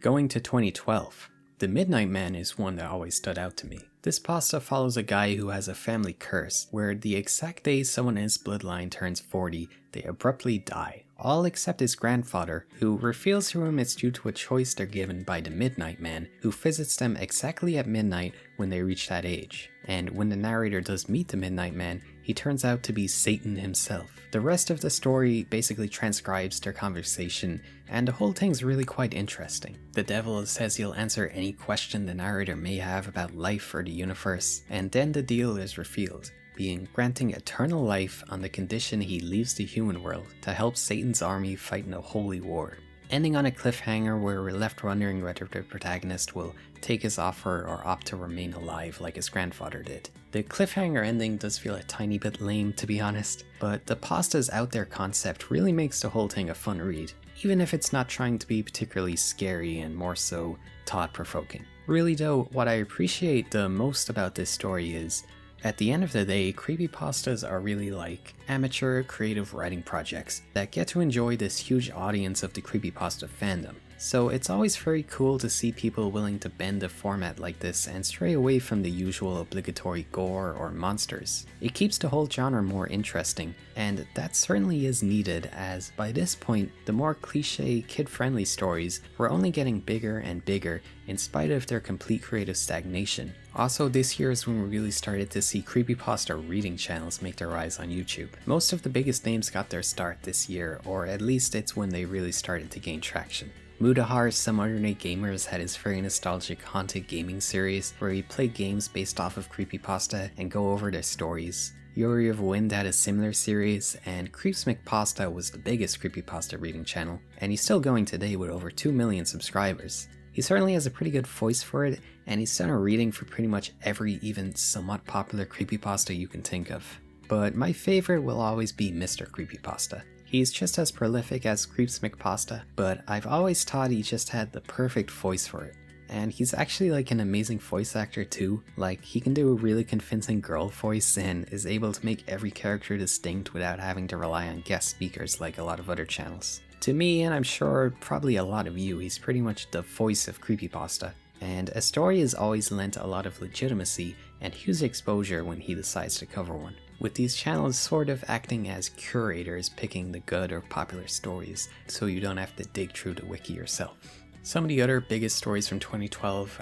Going to 2012, The Midnight Man is one that always stood out to me. This pasta follows a guy who has a family curse, where the exact day someone in his bloodline turns 40, they abruptly die. All except his grandfather, who reveals to him it's due to a choice they're given by the Midnight Man, who visits them exactly at midnight when they reach that age. And when the narrator does meet the Midnight Man, he he turns out to be Satan himself. The rest of the story basically transcribes their conversation, and the whole thing's really quite interesting. The devil says he'll answer any question the narrator may have about life or the universe, and then the deal is revealed, being granting eternal life on the condition he leaves the human world to help Satan's army fight in a holy war. Ending on a cliffhanger where we're left wondering whether the protagonist will take his offer or opt to remain alive like his grandfather did. The cliffhanger ending does feel a tiny bit lame, to be honest, but the pasta's out there concept really makes the whole thing a fun read, even if it's not trying to be particularly scary and more so thought-provoking. Really though, what I appreciate the most about this story is, at the end of the day, creepypastas are really like amateur creative writing projects that get to enjoy this huge audience of the creepypasta fandom. So it's always very cool to see people willing to bend a format like this and stray away from the usual obligatory gore or monsters. It keeps the whole genre more interesting, and that certainly is needed, as by this point, the more cliche, kid-friendly stories were only getting bigger and bigger in spite of their complete creative stagnation. Also, this year is when we really started to see creepypasta reading channels make their rise on YouTube. Most of the biggest names got their start this year, or at least it's when they really started to gain traction. Mudahar, Some Other Night Gamers, had his very nostalgic Haunted Gaming series, where he played games based off of creepypasta and go over their stories. Yuri of Wind had a similar series, and CreepyPasta was the biggest creepypasta reading channel, and he's still going today with over 2 million subscribers. He certainly has a pretty good voice for it, and he's done a reading for pretty much every even somewhat popular creepypasta you can think of. But my favorite will always be Mr. Creepypasta. He's just as prolific as CreepyPasta, but I've always thought he just had the perfect voice for it. And he's actually like an amazing voice actor too. Like, he can do a really convincing girl voice and is able to make every character distinct without having to rely on guest speakers like a lot of other channels. To me, and I'm sure probably a lot of you, he's pretty much the voice of creepypasta. And a story has always lent a lot of legitimacy and huge exposure when he decides to cover one, with these channels sort of acting as curators picking the good or popular stories, so you don't have to dig through the wiki yourself. Some of the other biggest stories from 2012,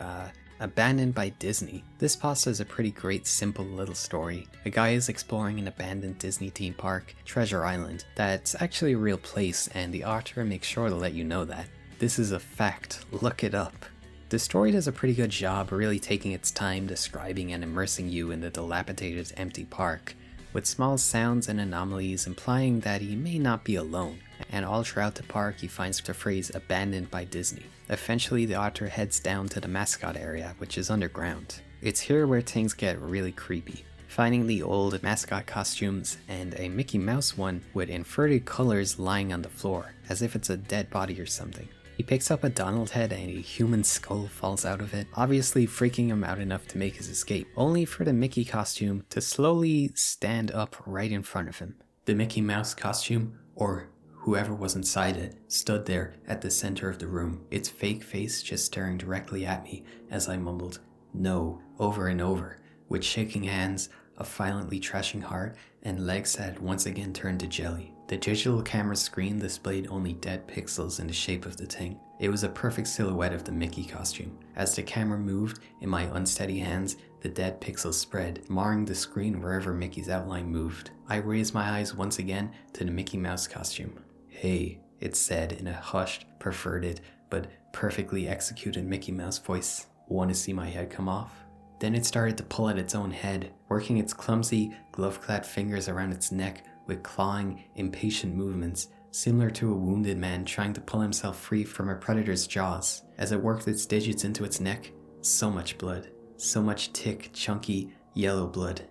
Abandoned by Disney. This pasta is a pretty great simple little story. A guy is exploring an abandoned Disney theme park, Treasure Island, that's actually a real place, and the author makes sure to let you know that. This is a fact, look it up. The story does a pretty good job really taking its time describing and immersing you in the dilapidated empty park, with small sounds and anomalies implying that he may not be alone, and all throughout the park he finds the phrase abandoned by Disney. Eventually the author heads down to the mascot area, which is underground. It's here where things get really creepy, finding the old mascot costumes and a Mickey Mouse one with inverted colors lying on the floor, as if it's a dead body or something. He picks up a Donald head and a human skull falls out of it, obviously freaking him out enough to make his escape, only for the Mickey costume to slowly stand up right in front of him. The Mickey Mouse costume, or whoever was inside it, stood there at the center of the room, its fake face just staring directly at me as I mumbled, "No," over and over, with shaking hands, a violently trashing heart, and legs that had once again turned to jelly. The digital camera screen displayed only dead pixels in the shape of the thing. It was a perfect silhouette of the Mickey costume. As the camera moved in my unsteady hands, the dead pixels spread, marring the screen wherever Mickey's outline moved. I raised my eyes once again to the Mickey Mouse costume. "Hey," it said in a hushed, perverted, but perfectly executed Mickey Mouse voice. "Want to see my head come off?" Then it started to pull at its own head, working its clumsy, glove-clad fingers around its neck with clawing, impatient movements, similar to a wounded man trying to pull himself free from a predator's jaws. As it worked its digits into its neck, so much blood. So much thick, chunky, yellow blood.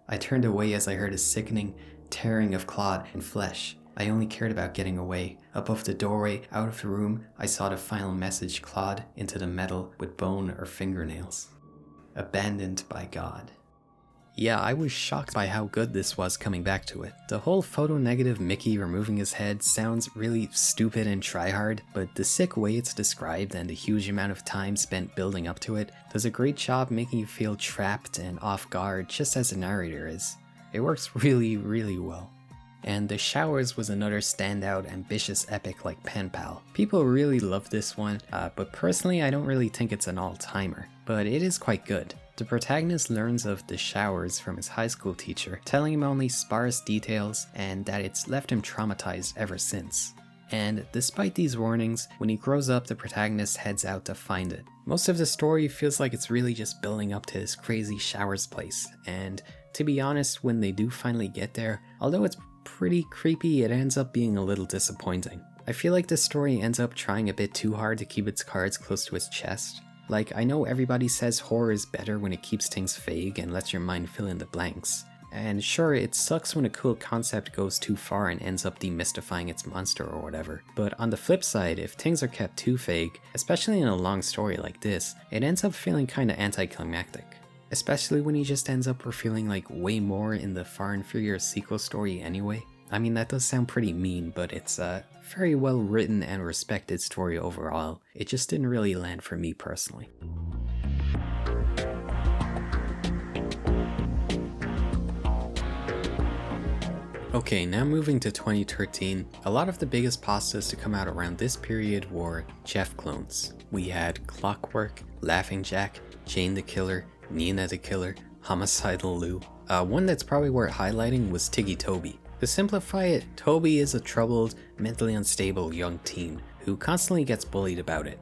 I turned away as I heard a sickening tearing of cloth and flesh. I only cared about getting away. Above the doorway, out of the room, I saw the final message clawed into the metal with bone or fingernails. Abandoned by God. Yeah, I was shocked by how good this was coming back to it. The whole photo-negative Mickey removing his head sounds really stupid and tryhard, but the sick way it's described and the huge amount of time spent building up to it does a great job making you feel trapped and off guard just as the narrator is. It works really, really well. And The Showers was another standout, ambitious epic like Pen Pal. People really love this one, but personally I don't really think it's an all-timer, but it is quite good. The protagonist learns of The Showers from his high school teacher, telling him only sparse details and that it's left him traumatized ever since. And despite these warnings, when he grows up, the protagonist heads out to find it. Most of the story feels like it's really just building up to this crazy Showers place, and to be honest, when they do finally get there, although it's pretty creepy, it ends up being a little disappointing. I feel like the story ends up trying a bit too hard to keep its cards close to its chest. Like, I know everybody says horror is better when it keeps things vague and lets your mind fill in the blanks. And sure, it sucks when a cool concept goes too far and ends up demystifying its monster or whatever. But on the flip side, if things are kept too vague, especially in a long story like this, it ends up feeling kinda anticlimactic. Especially when he just ends up revealing like way more in the far inferior sequel story anyway. I mean, that does sound pretty mean, but it's a very well written and respected story overall. It just didn't really land for me personally. Okay, now moving to 2013, a lot of the biggest pastas to come out around this period were Jeff clones. We had Clockwork, Laughing Jack, Jane the Killer, Nina the Killer, Homicidal Lou. One that's probably worth highlighting was Tiggy Toby. To simplify it, Toby is a troubled, mentally unstable young teen who constantly gets bullied about it.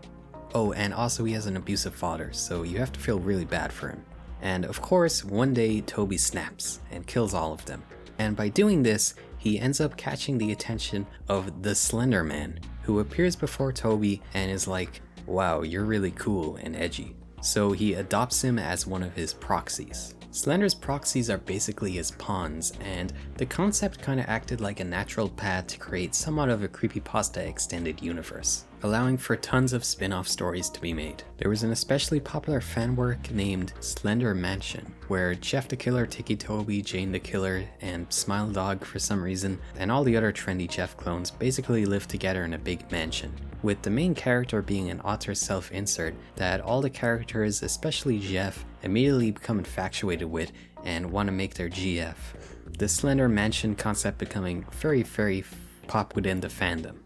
Oh, and also he has an abusive father, so you have to feel really bad for him. And of course, one day Toby snaps and kills all of them. And by doing this, he ends up catching the attention of the Slenderman, who appears before Toby and is like, wow, you're really cool and edgy. So he adopts him as one of his proxies. Slender's proxies are basically his pawns, and the concept kinda acted like a natural path to create somewhat of a CreepyPasta extended universe, allowing for tons of spin-off stories to be made. There was an especially popular fan work named Slender Mansion, where Jeff the Killer, Tiggy Toby, Jane the Killer, and Smile Dog for some reason, and all the other trendy Jeff clones basically live together in a big mansion, with the main character being an author self-insert that all the characters, especially Jeff, immediately become infatuated with and want to make their GF. The Slender Mansion concept becoming very pop within the fandom.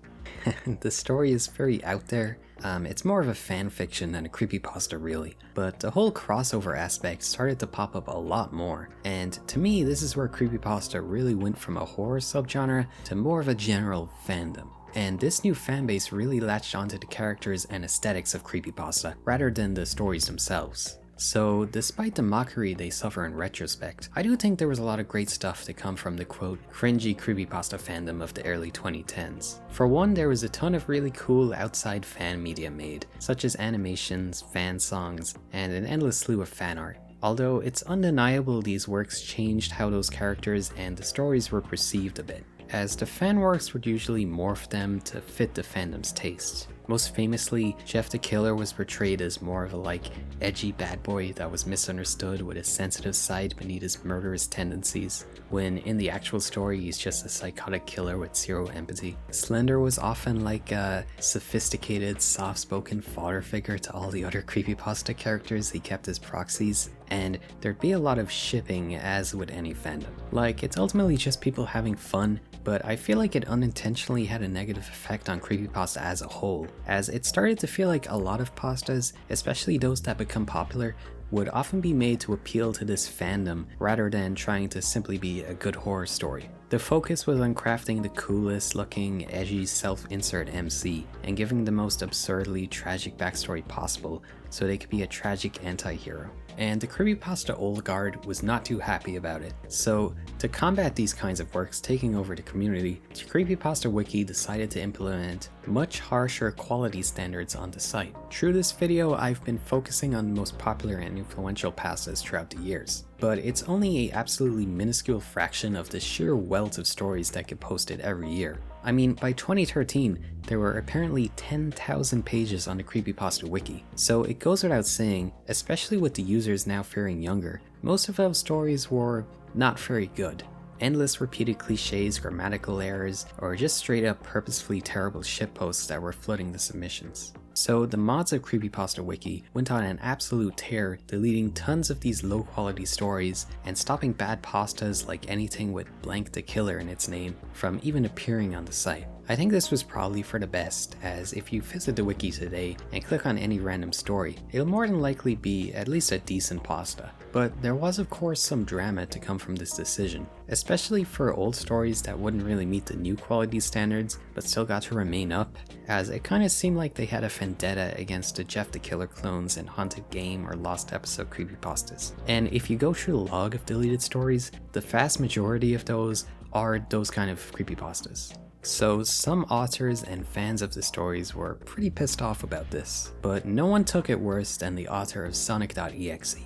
The story is very out there. It's more of a fan fiction than a creepypasta really, but the whole crossover aspect started to pop up a lot more, and to me this is where creepypasta really went from a horror subgenre to more of a general fandom. And this new fanbase really latched onto the characters and aesthetics of creepypasta rather than the stories themselves. So despite the mockery they suffer in retrospect, I do think there was a lot of great stuff to come from the quote cringy creepypasta fandom of the early 2010s. For one, there was a ton of really cool outside fan media made, such as animations, fan songs, and an endless slew of fan art. Although it's undeniable these works changed how those characters and the stories were perceived a bit, as the fan works would usually morph them to fit the fandom's taste. Most famously, Jeff the Killer was portrayed as more of a edgy bad boy that was misunderstood with a sensitive side beneath his murderous tendencies, when in the actual story he's just a psychotic killer with zero empathy. Slender was often like a sophisticated, soft-spoken father figure to all the other creepypasta characters he kept as proxies, and there'd be a lot of shipping as with any fandom. It's ultimately just people having fun, but I feel like it unintentionally had a negative effect on creepypasta as a whole, as it started to feel like a lot of pastas, especially those that become popular, would often be made to appeal to this fandom rather than trying to simply be a good horror story. The focus was on crafting the coolest looking, edgy self-insert MC and giving the most absurdly tragic backstory possible so they could be a tragic anti-hero. And the creepypasta old guard was not too happy about it. So to combat these kinds of works taking over the community, the CreepyPasta Wiki decided to implement much harsher quality standards on the site. Through this video, I've been focusing on the most popular and influential pastas throughout the years, but it's only an absolutely minuscule fraction of the sheer wealth of stories that get posted every year. I mean, by 2013, there were apparently 10,000 pages on the CreepyPasta Wiki, so it goes without saying, especially with the users now faring younger, most of those stories were not very good. Endless repeated cliches, grammatical errors, or just straight up purposefully terrible shitposts that were flooding the submissions. So the mods of CreepyPasta Wiki went on an absolute tear, deleting tons of these low quality stories and stopping bad pastas like anything with blank the killer in its name from even appearing on the site. I think this was probably for the best, as if you visit the wiki today and click on any random story, it'll more than likely be at least a decent pasta. But there was of course some drama to come from this decision, especially for old stories that wouldn't really meet the new quality standards but still got to remain up, as it kinda seemed like they had a vendetta against the Jeff the Killer clones and Haunted Game or Lost Episode creepypastas. And if you go through the log of deleted stories, the vast majority of those are those kind of creepypastas. So some authors and fans of the stories were pretty pissed off about this, but no one took it worse than the author of Sonic.exe.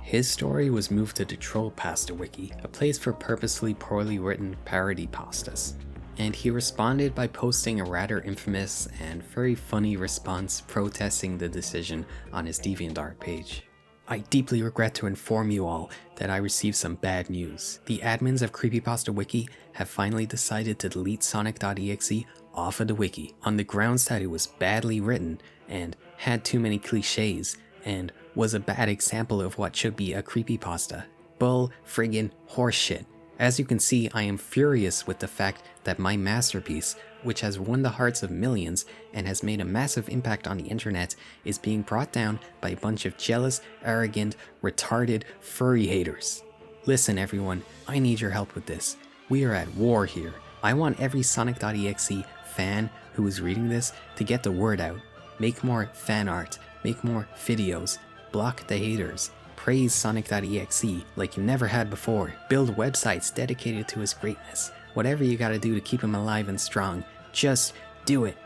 His story was moved to the TrollPasta Wiki, a place for purposely poorly written parody pastas. And he responded by posting a rather infamous and very funny response protesting the decision on his DeviantArt page. I deeply regret to inform you all that I received some bad news. The admins of CreepyPasta Wiki have finally decided to delete Sonic.exe off of the wiki on the grounds that it was badly written and had too many cliches and was a bad example of what should be a creepypasta. Bull friggin' horseshit. As you can see, I am furious with the fact that my masterpiece, which has won the hearts of millions and has made a massive impact on the internet, is being brought down by a bunch of jealous, arrogant, retarded, furry haters. Listen everyone, I need your help with this. We are at war here. I want every Sonic.exe fan who is reading this to get the word out. Make more fan art, make more videos, block the haters. Praise Sonic.exe like you never had before. Build websites dedicated to his greatness. Whatever you gotta do to keep him alive and strong, just do it.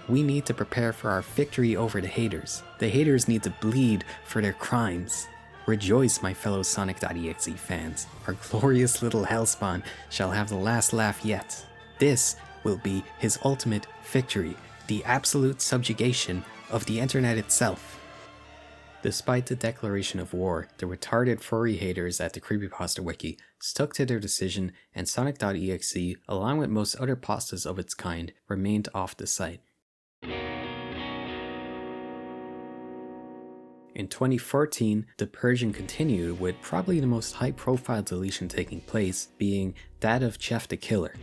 We need to prepare for our victory over the haters. The haters need to bleed for their crimes. Rejoice, my fellow Sonic.exe fans. Our glorious little hellspawn shall have the last laugh yet. This will be his ultimate victory, the absolute subjugation of the internet itself. Despite the declaration of war, the retarded furry haters at the CreepyPasta Wiki stuck to their decision, and Sonic.exe, along with most other pastas of its kind, remained off the site. In 2014, the purging continued, with probably the most high-profile deletion taking place being that of Jeff the Killer.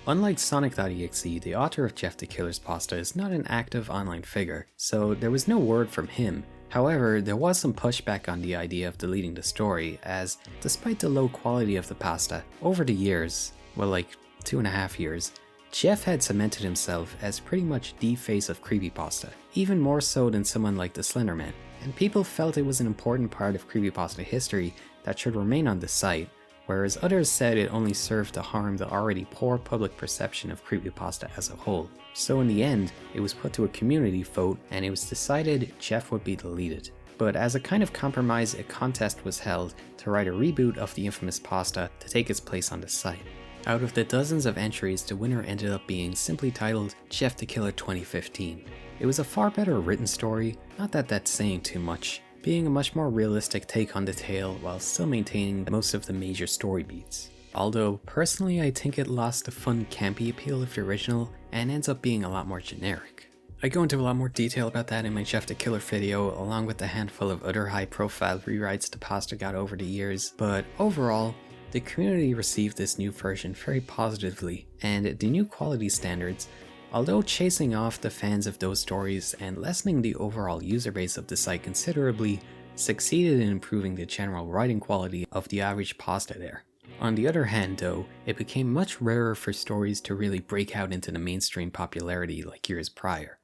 Unlike Sonic.exe, the author of Jeff the Killer's pasta is not an active online figure, so there was no word from him. However, there was some pushback on the idea of deleting the story, as despite the low quality of the pasta, over the years, well like 2.5 years, Jeff had cemented himself as pretty much the face of creepypasta, even more so than someone like the Slenderman, and people felt it was an important part of creepypasta history that should remain on the site, whereas others said it only served to harm the already poor public perception of creepypasta as a whole. So in the end, it was put to a community vote and it was decided Jeff would be deleted. But as a kind of compromise, a contest was held to write a reboot of the infamous pasta to take its place on the site. Out of the dozens of entries, the winner ended up being simply titled Jeff the Killer 2015. It was a far better written story, not that that's saying too much, being a much more realistic take on the tale while still maintaining most of the major story beats. Although, personally I think it lost the fun campy appeal of the original and ends up being a lot more generic. I go into a lot more detail about that in my Jeff the Killer video, along with a handful of other high profile rewrites the pasta got over the years, but overall, the community received this new version very positively, and the new quality standards, although chasing off the fans of those stories and lessening the overall user base of the site considerably, succeeded in improving the general writing quality of the average pasta there. On the other hand though, it became much rarer for stories to really break out into the mainstream popularity like years prior.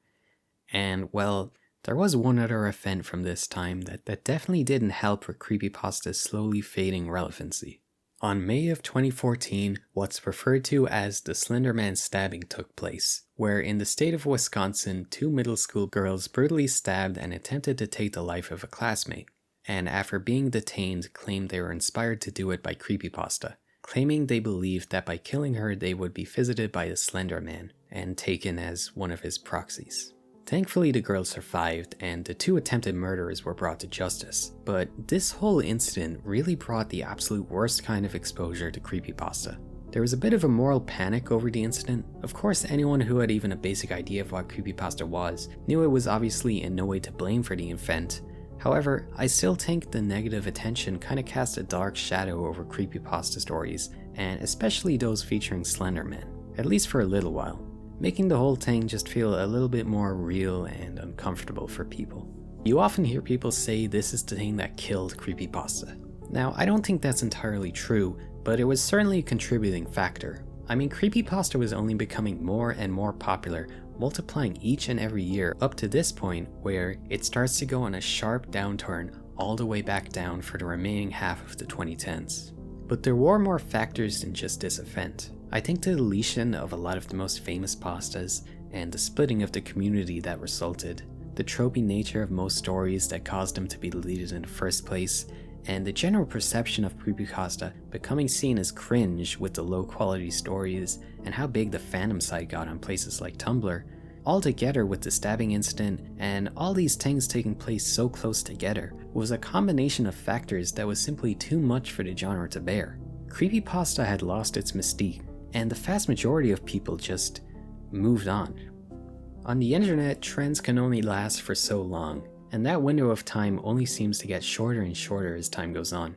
And well, there was one other event from this time that definitely didn't help with creepypasta's slowly fading relevancy. On May of 2014, what's referred to as the Slenderman stabbing took place, where in the state of Wisconsin, 2 middle school girls brutally stabbed and attempted to take the life of a classmate, and after being detained claimed they were inspired to do it by CreepyPasta, claiming they believed that by killing her they would be visited by the Slenderman and taken as one of his proxies. Thankfully the girls survived and the 2 attempted murderers were brought to justice, but this whole incident really brought the absolute worst kind of exposure to creepypasta. There was a bit of a moral panic over the incident. Of course, anyone who had even a basic idea of what CreepyPasta was knew it was obviously in no way to blame for the event. However, I still think the negative attention kinda cast a dark shadow over creepypasta stories, and especially those featuring Slenderman, at least for a little while, making the whole thing just feel a little bit more real and uncomfortable for people. You often hear people say this is the thing that killed creepypasta. Now, I don't think that's entirely true, but it was certainly a contributing factor. I mean, creepypasta was only becoming more and more popular, multiplying each and every year up to this point where it starts to go on a sharp downturn all the way back down for the remaining half of the 2010s. But there were more factors than just this event. I think the deletion of a lot of the most famous pastas and the splitting of the community that resulted, the tropey nature of most stories that caused them to be deleted in the first place, and the general perception of creepypasta becoming seen as cringe with the low quality stories and how big the fandom site got on places like Tumblr, all together with the stabbing incident and all these things taking place so close together, was a combination of factors that was simply too much for the genre to bear. Creepypasta had lost its mystique, and the vast majority of people just moved on. On the internet, trends can only last for so long, and that window of time only seems to get shorter and shorter as time goes on.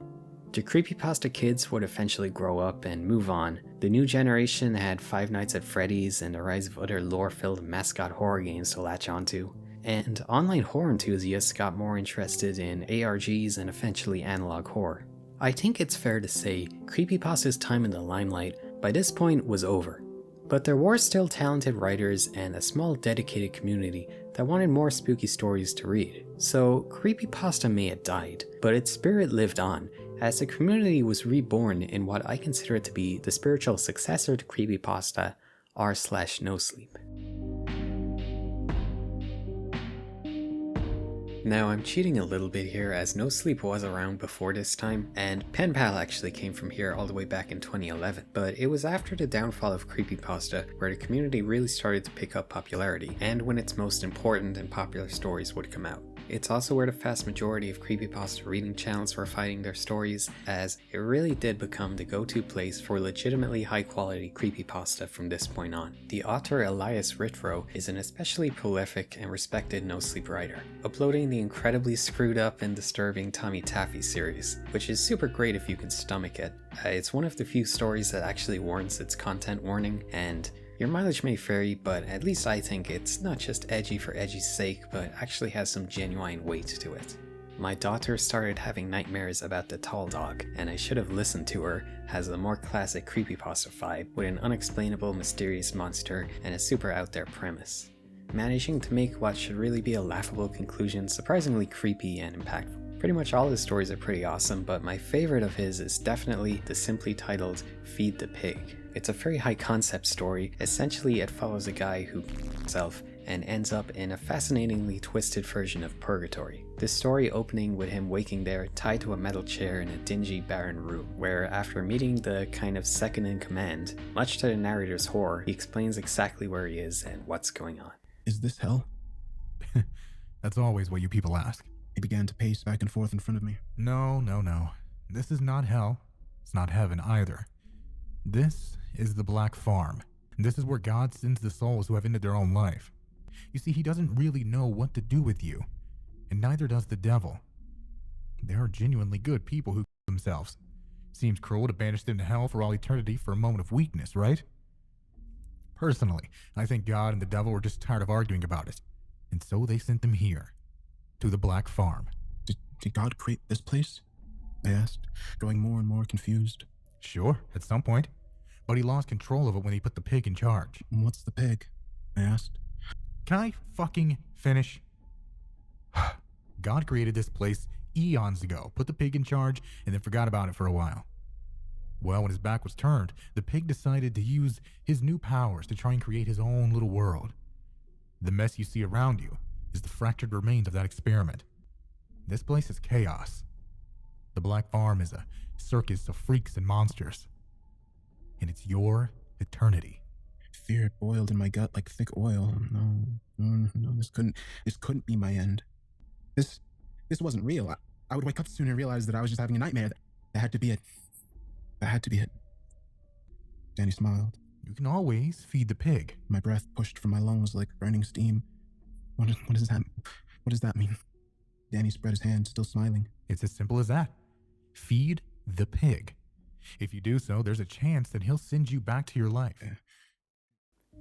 The creepypasta kids would eventually grow up and move on. The new generation had Five Nights at Freddy's and the rise of other lore-filled Mascot Horror games to latch onto, and online horror enthusiasts got more interested in ARGs and eventually analog horror. I think it's fair to say creepypasta's time in the limelight by this point was over. But there were still talented writers and a small dedicated community that wanted more spooky stories to read. So creepypasta may have died, but its spirit lived on, as the community was reborn in what I consider to be the spiritual successor to creepypasta, r/nosleep. Now, I'm cheating a little bit here as No Sleep was around before this time, and Pen Pal actually came from here all the way back in 2011, but it was after the downfall of creepypasta where the community really started to pick up popularity, and when its most important and popular stories would come out. It's also where the vast majority of creepypasta reading channels were finding their stories, as it really did become the go-to place for legitimately high-quality creepypasta from this point on. The author Elias Ritro is an especially prolific and respected no-sleep writer, uploading the incredibly screwed up and disturbing Tommy Taffy series, which is super great if you can stomach it. It's one of the few stories that actually warrants its content warning, and your mileage may vary, but at least I think it's not just edgy for edgy's sake, but actually has some genuine weight to it. My daughter started having nightmares about the tall dog, and I should have listened to her, has a more classic creepypasta vibe with an unexplainable mysterious monster and a super out there premise, managing to make what should really be a laughable conclusion surprisingly creepy and impactful. Pretty much all his stories are pretty awesome, but my favorite of his is definitely the simply titled Feed the Pig. It's a very high concept story. Essentially, it follows a guy who himself and ends up in a fascinatingly twisted version of purgatory. This story opening with him waking there tied to a metal chair in a dingy, barren room, where after meeting the kind of second in command, much to the narrator's horror, he explains exactly where he is and what's going on. Is this hell? That's always what you people ask. He began to pace back and forth in front of me. No. This is not hell. It's not heaven either. This is the Black Farm. This is where God sends the souls who have ended their own life. You see, he doesn't really know what to do with you, and neither does the devil. There are genuinely good people who kill themselves. Seems cruel to banish them to hell for all eternity for a moment of weakness, right? Personally, I think God and the devil were just tired of arguing about it, and so they sent them here, to the Black Farm. Did God create this place? I asked, growing more and more confused. Sure, at some point. But he lost control of it when he put the pig in charge. What's the pig? I asked. Can I fucking finish? God created this place eons ago, put the pig in charge, and then forgot about it for a while. Well, when his back was turned, the pig decided to use his new powers to try and create his own little world. The mess you see around you is the fractured remains of that experiment. This place is chaos. The Black Farm is a circus of freaks and monsters. And it's your eternity. Fear boiled in my gut like thick oil. No, this couldn't be my end. This wasn't real. I would wake up soon and realize that I was just having a nightmare. That had to be it. Danny smiled. You can always feed the pig. My breath pushed from my lungs like burning steam. What does that mean? Danny spread his hand, still smiling. It's as simple as that. Feed the pig. If you do so, there's a chance that he'll send you back to your life.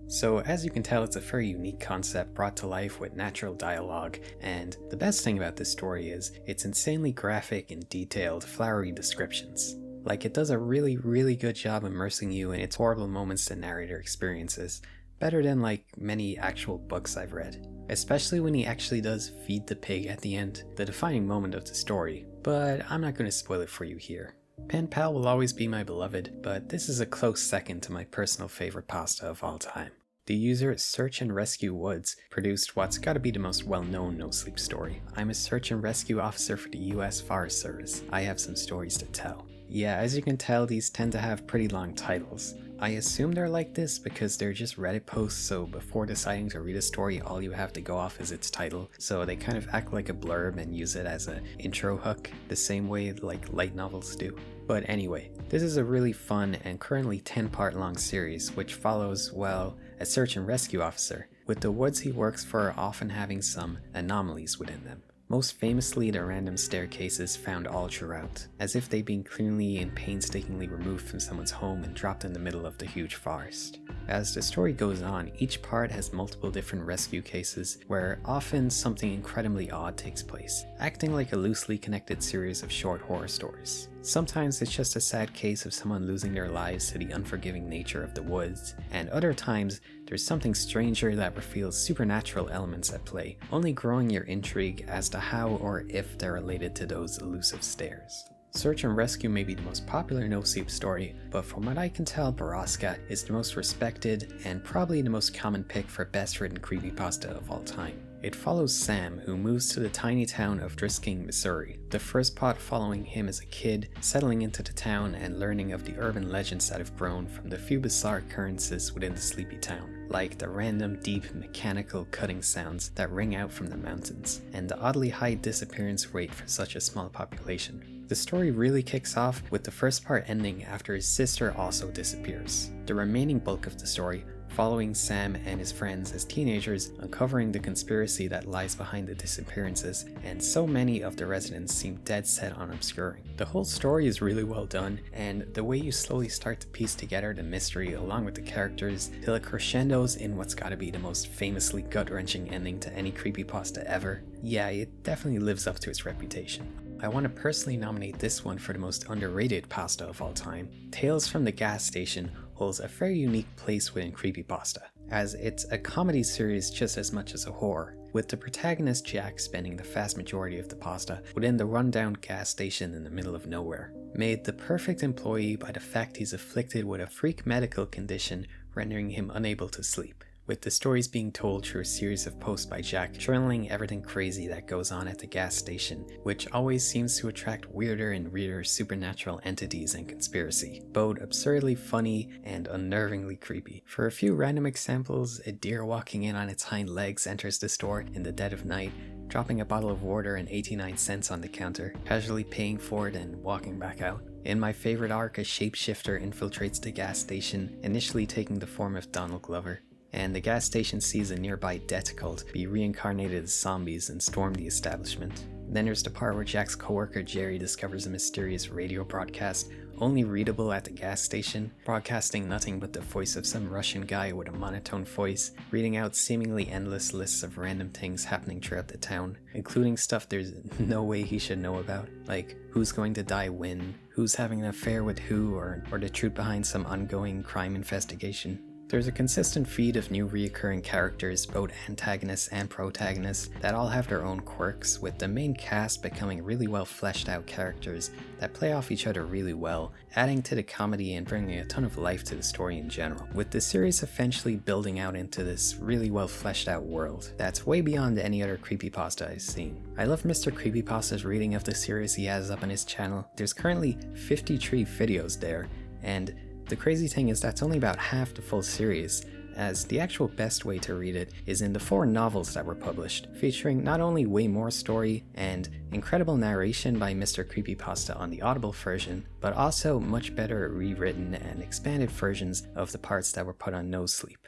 So as you can tell, it's a very unique concept brought to life with natural dialogue, and the best thing about this story is it's insanely graphic and detailed, flowery descriptions. Like, it does a really, really good job immersing you in its horrible moments the narrator experiences, better than like many actual books I've read. Especially when he actually does feed the pig at the end, the defining moment of the story, but I'm not going to spoil it for you here. Pen Pal will always be my beloved, but this is a close second to my personal favorite pasta of all time. The user Search and Rescue Woods produced what's gotta be the most well-known no-sleep story. I'm a search and rescue officer for the US Forest Service. I have some stories to tell. Yeah, as you can tell, these tend to have pretty long titles. I assume they're like this because they're just Reddit posts, so before deciding to read a story, all you have to go off is its title, so they kind of act like a blurb and use it as an intro hook, the same way like light novels do. But anyway, this is a really fun and currently 10-part long series which follows, well, a search and rescue officer, with the woods he works for often having some anomalies within them. Most famously, the random staircases found all throughout, as if they'd been cleanly and painstakingly removed from someone's home and dropped in the middle of the huge forest. As the story goes on, each part has multiple different rescue cases where often something incredibly odd takes place, acting like a loosely connected series of short horror stories. Sometimes it's just a sad case of someone losing their lives to the unforgiving nature of the woods, and other times there's something stranger that reveals supernatural elements at play, only growing your intrigue as to how or if they're related to those elusive stairs. Search and Rescue may be the most popular no-sleep story, but from what I can tell, Baraska is the most respected and probably the most common pick for best written creepypasta of all time. It follows Sam, who moves to the tiny town of Drisking, Missouri, the first part following him as a kid, settling into the town and learning of the urban legends that have grown from the few bizarre occurrences within the sleepy town, like the random deep mechanical cutting sounds that ring out from the mountains, and the oddly high disappearance rate for such a small population. The story really kicks off with the first part ending after his sister also disappears. The remaining bulk of the story following Sam and his friends as teenagers, uncovering the conspiracy that lies behind the disappearances, and so many of the residents seem dead set on obscuring. The whole story is really well done, and the way you slowly start to piece together the mystery along with the characters till it crescendos in what's gotta be the most famously gut-wrenching ending to any creepypasta ever. Yeah, it definitely lives up to its reputation. I want to personally nominate this one for the most underrated pasta of all time. Tales from the Gas Station holds a very unique place within creepypasta, as it's a comedy series just as much as a horror, with the protagonist Jack spending the vast majority of the pasta within the rundown gas station in the middle of nowhere. Made the perfect employee by the fact he's afflicted with a freak medical condition rendering him unable to sleep, with the stories being told through a series of posts by Jack journaling everything crazy that goes on at the gas station, which always seems to attract weirder and weirder supernatural entities and conspiracy, both absurdly funny and unnervingly creepy. For a few random examples, a deer walking in on its hind legs enters the store in the dead of night, dropping a bottle of water and 89 cents on the counter, casually paying for it and walking back out. In my favorite arc, a shapeshifter infiltrates the gas station, initially taking the form of Donald Glover, and the gas station sees a nearby death cult be reincarnated as zombies and storm the establishment. Then there's the part where Jack's coworker Jerry discovers a mysterious radio broadcast only readable at the gas station, broadcasting nothing but the voice of some Russian guy with a monotone voice, reading out seemingly endless lists of random things happening throughout the town, including stuff there's no way he should know about, like who's going to die when, who's having an affair with who, or the truth behind some ongoing crime investigation. There's a consistent feed of new reoccurring characters, both antagonists and protagonists, that all have their own quirks, with the main cast becoming really well fleshed out characters that play off each other really well, adding to the comedy and bringing a ton of life to the story in general, with the series eventually building out into this really well fleshed out world that's way beyond any other creepypasta I've seen. I love Mr. CreepyPasta's reading of the series he has up on his channel. There's currently 53 videos there, and the crazy thing is that's only about half the full series, as the actual best way to read it is in the 4 novels that were published, featuring not only way more story and incredible narration by Mr. CreepyPasta on the Audible version, but also much better rewritten and expanded versions of the parts that were put on No Sleep.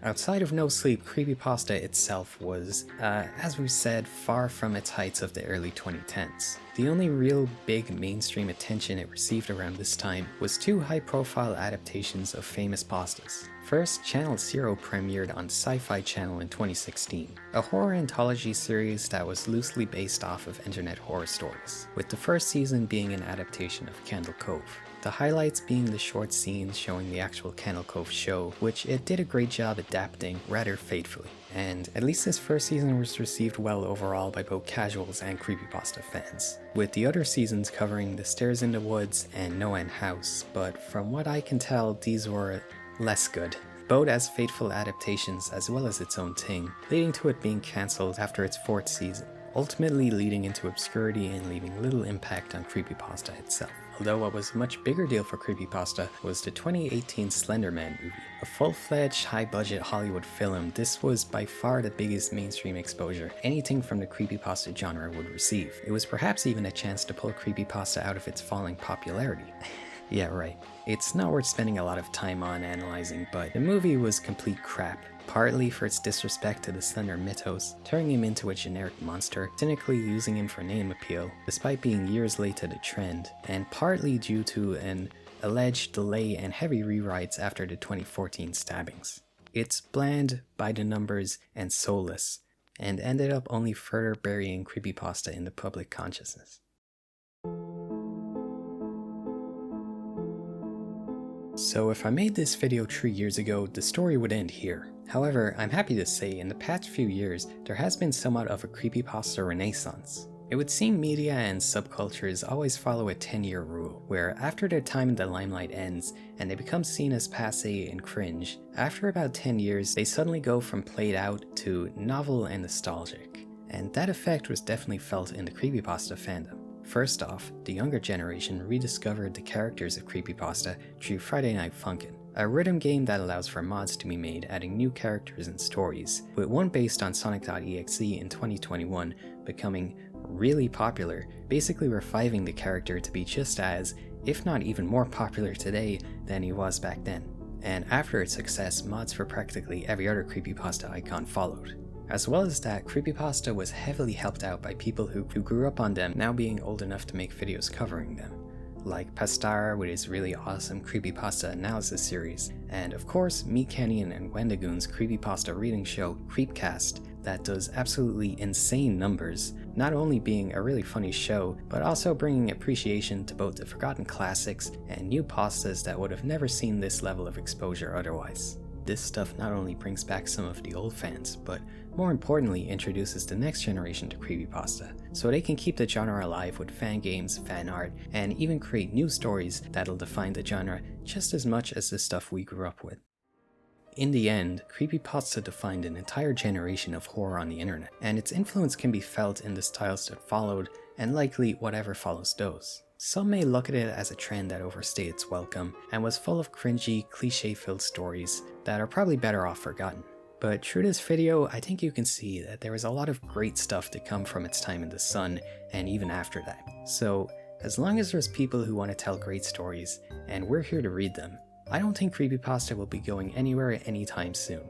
Outside of No Sleep, CreepyPasta itself was, as we've said, far from its heights of the early 2010s. The only real big mainstream attention it received around this time was 2 high-profile adaptations of famous pastas. First, Channel Zero premiered on Sci-Fi Channel in 2016, a horror anthology series that was loosely based off of internet horror stories, with the first season being an adaptation of Candle Cove. The highlights being the short scenes showing the actual Candle Cove show, which it did a great job adapting rather faithfully. And at least this first season was received well overall by both casuals and CreepyPasta fans, with the other seasons covering The Stairs in the Woods and No End House, but from what I can tell, these were less good, both as faithful adaptations as well as its own thing, leading to it being cancelled after its 4th season, ultimately leading into obscurity and leaving little impact on CreepyPasta itself. Although what was a much bigger deal for CreepyPasta was the 2018 Slenderman movie. A full-fledged, high-budget Hollywood film, this was by far the biggest mainstream exposure anything from the creepypasta genre would receive. It was perhaps even a chance to pull creepypasta out of its falling popularity. Yeah, right. It's not worth spending a lot of time on analyzing, but the movie was complete crap. Partly for its disrespect to the Slender mythos, turning him into a generic monster, cynically using him for name appeal, despite being years late to the trend, and partly due to an alleged delay and heavy rewrites after the 2014 stabbings. It's bland, by the numbers, and soulless, and ended up only further burying creepypasta in the public consciousness. So if I made this video 3 years ago, the story would end here. However, I'm happy to say in the past few years, there has been somewhat of a CreepyPasta Renaissance. It would seem media and subcultures always follow a 10-year rule, where after their time in the limelight ends and they become seen as passé and cringe, after about 10 years they suddenly go from played out to novel and nostalgic. And that effect was definitely felt in the CreepyPasta fandom. First off, the younger generation rediscovered the characters of CreepyPasta through Friday Night Funkin', a rhythm game that allows for mods to be made adding new characters and stories, with one based on Sonic.exe in 2021 becoming really popular, basically reviving the character to be just as, if not even more popular today than he was back then. And after its success, mods for practically every other CreepyPasta icon followed. As well as that, CreepyPasta was heavily helped out by people who grew up on them now being old enough to make videos covering them, like Pastar with his really awesome CreepyPasta analysis series, and of course me, Kenyon, and Wendigoon's CreepyPasta reading show Creepcast that does absolutely insane numbers, not only being a really funny show, but also bringing appreciation to both the forgotten classics and new pastas that would have never seen this level of exposure otherwise. This stuff not only brings back some of the old fans, but more importantly introduces the next generation to CreepyPasta, so they can keep the genre alive with fan games, fan art, and even create new stories that'll define the genre just as much as the stuff we grew up with. In the end, CreepyPasta defined an entire generation of horror on the internet, and its influence can be felt in the styles that followed, and likely whatever follows those. Some may look at it as a trend that overstayed its welcome and was full of cringy, cliche-filled stories that are probably better off forgotten. But through this video, I think you can see that there is a lot of great stuff to come from its time in the sun and even after that. So, as long as there's people who want to tell great stories, and we're here to read them, I don't think CreepyPasta will be going anywhere anytime soon.